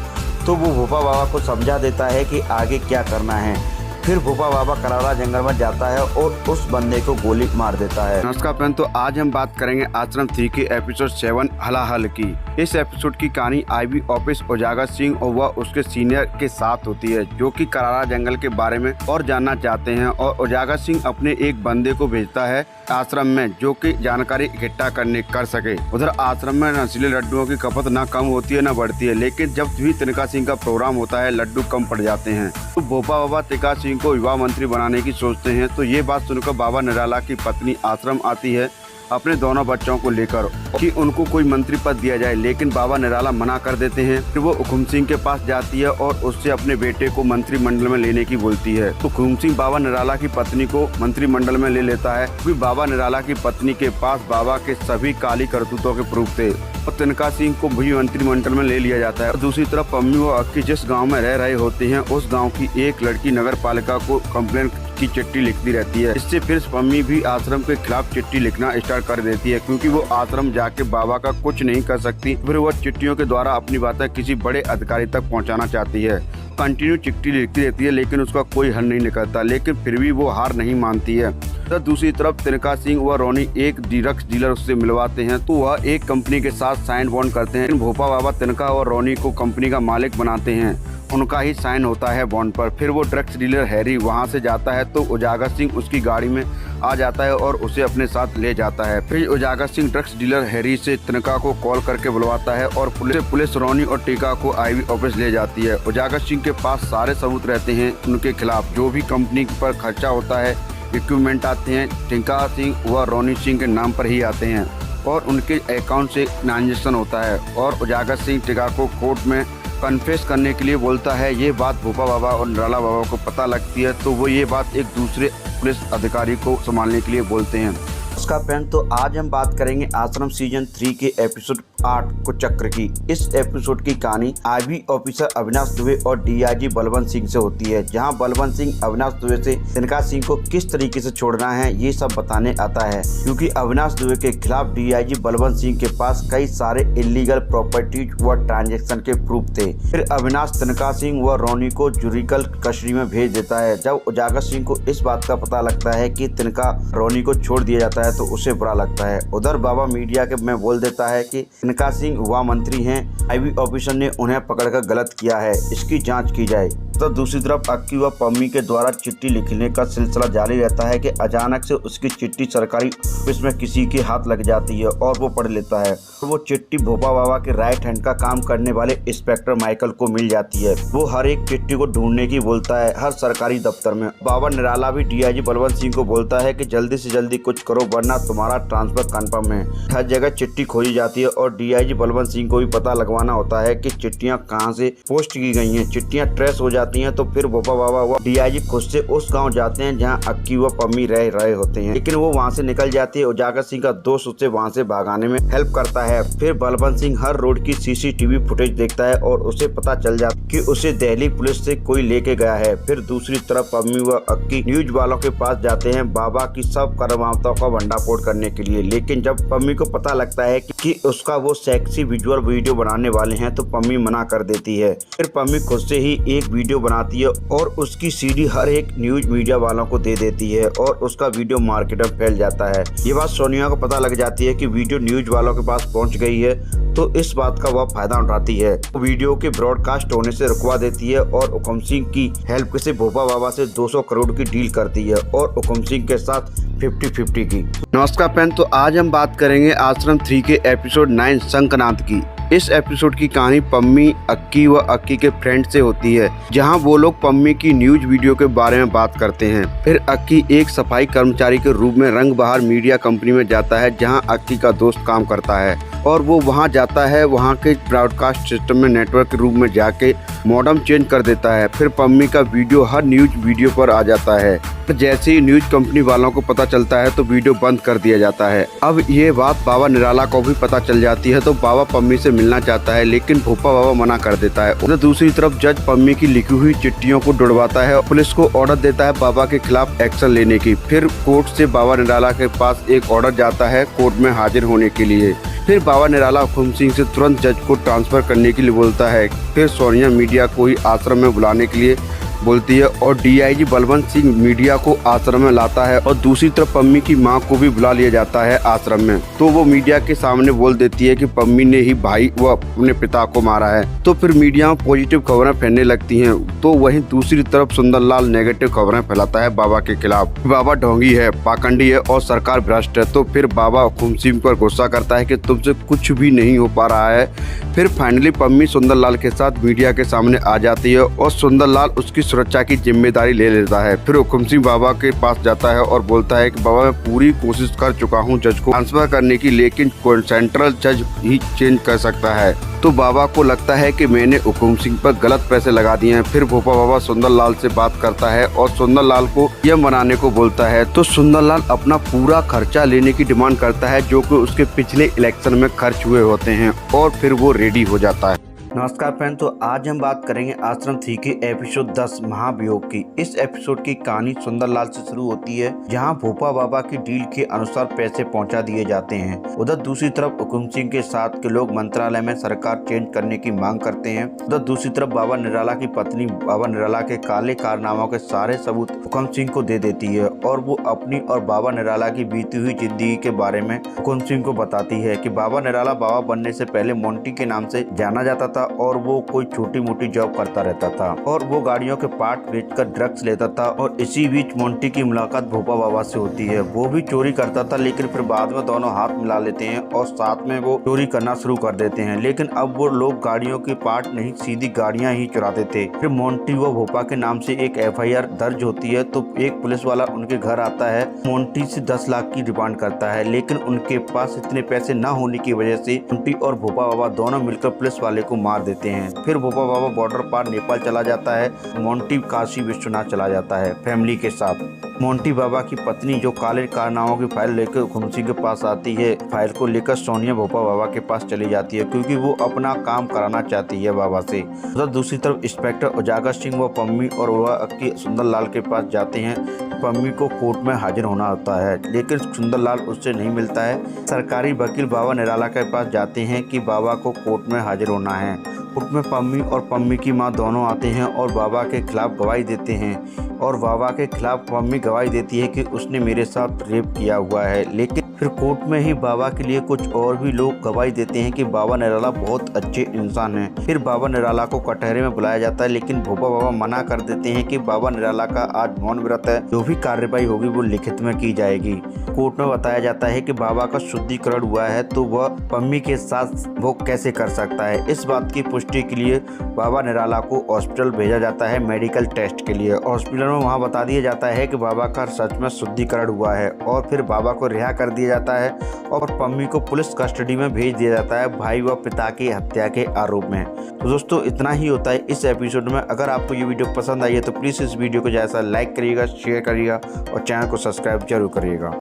तो वो भोपा बाबा को समझा देता है कि आगे क्या करना है। फिर भोपा बाबा करारा जंगल में जाता है और उस बंदे को गोली मार देता है। नमस्कार फ्रेंड, तो आज हम बात करेंगे आश्रम 3 के एपिसोड 7 हलाहल की। इस एपिसोड की कहानी आईबी ऑफिस उजागर सिंह और वह उसके सीनियर के साथ होती है, जो कि करारा जंगल के बारे में और जानना चाहते हैं। और उजागर सिंह अपने एक बंदे को भेजता है आश्रम में, जो कि जानकारी इकट्ठा कर सके। उधर आश्रम में नशीले लड्डुओं की खपत न कम होती है न बढ़ती है, लेकिन जब भी तिनका सिंह का प्रोग्राम होता है लड्डू कम पड़ जाते हैं। तो भोपा बाबा तिनका सिंह को युवा मंत्री बनाने की सोचते हैं। तो ये बात सुनकर बाबा निराला की पत्नी आश्रम आती है अपने दोनों बच्चों को लेकर कि उनको कोई मंत्री पद दिया जाए, लेकिन बाबा निराला मना कर देते हैं। फिर वो हुकुम सिंह के पास जाती है और उससे अपने बेटे को मंत्रिमंडल में लेने की बोलती है। तो हुकुम सिंह बाबा निराला की पत्नी को मंत्रिमंडल में ले लेता है, क्योंकि बाबा निराला की पत्नी के पास बाबा के सभी काली करतूतों के प्रूफ थे। और तिनका सिंह को भी मंत्रिमंडल में ले लिया जाता है। दूसरी तरफ पम्मी व अक्की जिस गांव में रह रहे होते हैं उस गांव की एक लड़की नगर पालिका को कंप्लेंट की चिट्ठी लिखती रहती है। इससे फिर पम्मी भी आश्रम के खिलाफ चिट्ठी लिखना स्टार्ट कर देती है, क्योंकि वो आश्रम जाके बाबा का कुछ नहीं कर सकती। फिर वो चिट्ठियों के द्वारा अपनी बातें किसी बड़े अधिकारी तक पहुंचाना चाहती है। कंटिन्यू चिट्ठी लिखती रहती है लेकिन उसका कोई हल नहीं निकलता, लेकिन फिर भी वो हार नहीं मानती है। तो दूसरी तरफ तिनका सिंह व रोनी एक ड्रग्स डीलर उससे मिलवाते हैं, तो वह एक कंपनी के साथ साइन बॉन्ड करते हैं। भोपा बाबा तिनका और रोनी को कंपनी का मालिक बनाते हैं, उनका ही साइन होता है बॉन्ड पर। फिर वो ड्रग्स डीलर हैरी वहां से जाता है तो उजागर सिंह उसकी गाड़ी में आ जाता है और उसे अपने साथ ले जाता है। फिर उजागर सिंह ड्रग्स डीलर हैरी से तिनका को कॉल करके बुलवाता है और पुलिस रोनी और टीका को आईवी ऑफिस ले जाती है। उजागर सिंह के पास सारे सबूत रहते हैं उनके खिलाफ, जो भी कंपनी पर खर्चा होता है, इक्विपमेंट आते हैं, टीका सिंह व रोनी सिंह के नाम पर ही आते हैं और उनके अकाउंट से ट्रांजेक्शन होता है। और उजागर सिंह टीका को कोर्ट में कन्फेस करने के लिए बोलता है। ये बात भोपा बाबा और निराला बाबा को पता लगती है, तो वो ये बात एक दूसरे पुलिस अधिकारी को संभालने के लिए बोलते हैं। उसका पेन तो आज हम बात करेंगे आश्रम सीजन 3 के एपिसोड 8 कुचक्र की। इस एपिसोड की कहानी आईवी ऑफिसर अविनाश दुबे और डीआईजी बलवंत सिंह से होती है, जहां बलवंत सिंह अविनाश दुबे से तिनका सिंह को किस तरीके से छोड़ना है ये सब बताने आता है, क्योंकि अविनाश दुबे के खिलाफ डीआईजी बलवंत सिंह के पास कई सारे इलीगल प्रॉपर्टीज व ट्रांजेक्शन के प्रूफ थे। फिर अविनाश तिनका सिंह व रोनी को जुडिकल कस्टडी में भेज देता है। जब उजागर सिंह को इस बात का पता लगता है कि तिनका रोनी को छोड़ दिया जाता है तो उसे बुरा लगता है। उधर बाबा मीडिया के में बोल देता है कि तिनका सिंह युवा मंत्री हैं, आईवी ऑफिसर ने उन्हें पकड़कर गलत किया है, इसकी जांच की जाए। तो दूसरी तरफ अक्की व पम्मी के द्वारा चिट्ठी लिखने का सिलसिला जारी रहता है कि अचानक से उसकी चिट्ठी सरकारी ऑफिस में किसी के हाथ लग जाती है और वो पढ़ लेता है। तो वो चिट्ठी भोपा बाबा के राइट हैंड का काम करने वाले इंस्पेक्टर माइकल को मिल जाती है। वो हर एक चिट्ठी को ढूंढने की बोलता है हर सरकारी दफ्तर में। बाबा निराला भी डीआईजी बलवंत सिंह को बोलता है कि जल्दी से जल्दी कुछ करो वरना तुम्हारा ट्रांसफर कंफर्म है। हर जगह चिट्ठी खोजी जाती है और डीआईजी बलवंत सिंह को भी पता लगवाना होता है कि चिट्ठियां कहां से पोस्ट की गई हैं। चिट्ठियां ट्रेस हो जाती हैं तो फिर भोपा बाबा व डीआईजी खुद से उस गांव जाते हैं जहां अक्की व पम्मी रह रहे होते हैं, लेकिन वो वहां से निकल जाती है। उजागर सिंह का दोस्त उसे वहां से भागाने में हेल्प करता है। फिर बलवंत सिंह हर रोड की सीसीटीवी फुटेज देखता है और उसे पता चल जाता है कि उसे दिल्ली पुलिस से कोई लेके गया है। फिर दूसरी तरफ पम्मी व अक्की न्यूज वालों के पास जाते हैं बाबा की सब कर्मवार्ताओं का भंडाफोड़ करने के लिए, लेकिन जब पम्मी को पता लगता है कि उसका वो सेक्सी विजुअल वीडियो बनाने वाले हैं तो पम्मी मना कर देती है। फिर पम्मी खुद से ही एक वीडियो बनाती है और उसकी सीडी हर एक न्यूज मीडिया वालों को दे देती है और उसका वीडियो मार्केट में फैल जाता है। ये बात सोनिया को पता लग जाती है कि वीडियो न्यूज वालों के पास पहुंच गई है, तो इस बात का वह फायदा उठाती है। वीडियो के ब्रॉडकास्ट होने से रुकवा देती है और हुकुम सिंह की हेल्प से भोपा बाबा से 200 करोड़ की डील करती है और हुकुम सिंह के साथ 50-50 की। नमस्कार पेन तो आज हम बात करेंगे आश्रम 3 के एपिसोड 9 शंखनाद की। इस एपिसोड की कहानी पम्मी, अक्की व अक्की के फ्रेंड से होती है, जहां वो लोग पम्मी की न्यूज वीडियो के बारे में बात करते हैं। फिर अक्की एक सफाई कर्मचारी के रूप में रंग बहार मीडिया कंपनी में जाता है जहां अक्की का दोस्त काम करता है और वो वहां जाता है, वहां के ब्रॉडकास्ट सिस्टम में नेटवर्क के रूप में जाके मॉडम चेंज कर देता है। फिर पम्मी का वीडियो हर न्यूज वीडियो पर आ जाता है। जैसे ही न्यूज कंपनी वालों को पता चलता है तो वीडियो बंद कर दिया जाता है। अब ये बात बाबा निराला को भी पता चल जाती है तो बाबा पम्मी से मिलना चाहता है, लेकिन भोपा बाबा मना कर देता है। उधर दूसरी तरफ जज पम्मी की लिखी हुई चिट्ठियों को ढुंढवाता है और पुलिस को ऑर्डर देता है बाबा के खिलाफ एक्शन लेने की। फिर कोर्ट से बाबा निराला के पास एक ऑर्डर जाता है कोर्ट में हाजिर होने के लिए। फिर बाबा निराला हुकुम सिंह से तुरंत जज को ट्रांसफर करने के लिए बोलता है। फिर सोनिया मीडिया को ही आश्रम में बुलाने के लिए बोलती है और डीआईजी बलवंत सिंह मीडिया को आश्रम में लाता है और दूसरी तरफ पम्मी की मां को भी बुला लिया जाता है आश्रम में। तो वो मीडिया के सामने बोल देती है कि पम्मी ने ही भाई व अपने पिता को मारा है। तो फिर मीडिया में पॉजिटिव खबरें फैलने लगती हैं, तो वहीं दूसरी तरफ सुंदरलाल नेगेटिव खबरें फैलाता है बाबा के खिलाफ। बाबा ढोंगी है, पाखंडी है और सरकार भ्रष्ट है। तो फिर बाबा हुकुम सिंह पर गुस्सा करता है कि तुमसे कुछ भी नहीं हो पा रहा है। फिर फाइनली पम्मी सुंदरलाल के साथ मीडिया के सामने आ जाती है और सुंदरलाल उसकी सुरक्षा की जिम्मेदारी ले लेता है। फिर हुकुम सिंह बाबा के पास जाता है और बोलता है कि बाबा मैं पूरी कोशिश कर चुका हूँ जज को ट्रांसफर करने की, लेकिन सेंट्रल जज ही चेंज कर सकता है। तो बाबा को लगता है कि मैंने हुकुम सिंह पर गलत पैसे लगा दिए हैं। फिर भोपा बाबा सुंदरलाल से बात करता है और सुंदरलाल को यह मनाने को बोलता है। तो सुंदरलाल अपना पूरा खर्चा लेने की डिमांड करता है जो कि उसके पिछले इलेक्शन में खर्च हुए होते हैं, और फिर वो रेडी हो जाता है। नमस्कार फ्रेंड, तो आज हम बात करेंगे आश्रम 3 के एपिसोड 10 महाभियोग की। इस एपिसोड की कहानी सुंदरलाल से शुरू होती है, जहां भोपा बाबा की डील के अनुसार पैसे पहुंचा दिए जाते हैं। उधर दूसरी तरफ हुकुम सिंह के साथ के लोग मंत्रालय में सरकार चेंज करने की मांग करते हैं। उधर दूसरी तरफ बाबा निराला की पत्नी बाबा निराला के काले कारनामों के सारे सबूत हुकुम सिंह को दे देती है, और वो अपनी और बाबा निराला की बीती हुई जिंदगी के बारे में हुकुम सिंह को बताती है कि बाबा निराला बाबा बनने से पहले मोंटी के नाम से जाना जाता था, और वो कोई छोटी मोटी जॉब करता रहता था, और वो गाड़ियों के पार्ट बेचकर ड्रग्स लेता था। और इसी बीच मोंटी की मुलाकात भोपा बाबा से होती है। वो भी चोरी करता था, लेकिन फिर बाद में दोनों हाथ मिला लेते हैं और साथ में वो चोरी करना शुरू कर देते हैं। लेकिन अब वो लोग गाड़ियों के पार्ट नहीं, सीधी गाड़ियां ही चुराते थे। फिर मोंटी व भोपा के नाम से एक FIR दर्ज होती है, तो एक पुलिस वाला उनके घर आता है, मोंटी से 10 लाख की डिमांड करता है, लेकिन उनके पास इतने पैसे न होने की वजह से मोंटी और भोपा बाबा दोनों मिलकर पुलिस वाले को मार देते हैं। फिर भोपा बाबा बॉर्डर पार नेपाल चला जाता है। मोंटी काशी विश्वनाथ चला जाता है फैमिली के साथ। मोंटी बाबा की पत्नी जो काले कारनामों की फाइल लेकर हुकुम सिंह के पास आती है, फाइल को लेकर सोनिया भोपा बाबा के पास चली जाती है, क्योंकि वो अपना काम कराना चाहती है बाबा से। उधर दूसरी तरफ इंस्पेक्टर उजागर सिंह व पम्मी और वह अक्की सुंदरलाल के पास जाते हैं। पम्मी को कोर्ट में हाजिर होना होता है, लेकिन सुंदरलाल उससे नहीं मिलता है। सरकारी वकील बाबा निराला के पास जाते हैं कि बाबा को कोर्ट में हाजिर होना है। कोर्ट में पम्मी और पम्मी की मां दोनों आते हैं और बाबा के खिलाफ गवाही देते हैं, और बाबा के खिलाफ पम्मी गवाही देती है कि उसने मेरे साथ रेप किया हुआ है। लेकिन फिर कोर्ट में ही बाबा के लिए कुछ और भी लोग गवाही देते हैं कि बाबा निराला बहुत अच्छे इंसान हैं। फिर बाबा निराला को कटहरे में बुलाया जाता है, लेकिन भोपा बाबा मना कर देते हैं कि बाबा निराला का आज मौन व्रत है, जो भी कार्रवाई होगी वो लिखित में की जाएगी। कोर्ट में बताया जाता है कि बाबा का शुद्धिकरण हुआ है, तो वह पम्मी के साथ वो कैसे कर सकता है। इस बात की पुष्टि के लिए बाबा निराला को हॉस्पिटल भेजा जाता है मेडिकल टेस्ट के लिए। हॉस्पिटल में वहाँ बता दिया जाता है कि बाबा का सच में शुद्धिकरण हुआ है, और फिर बाबा को रिहा कर दिया जाता है और पम्मी को पुलिस कस्टडी में भेज दिया जाता है भाई व पिता की हत्या के आरोप में। तो दोस्तों इतना ही होता है इस एपिसोड में। अगर आपको ये वीडियो पसंद आई है तो प्लीज़ इस वीडियो को जैसा लाइक करिएगा, शेयर करिएगा और चैनल को सब्सक्राइब जरूर करिएगा।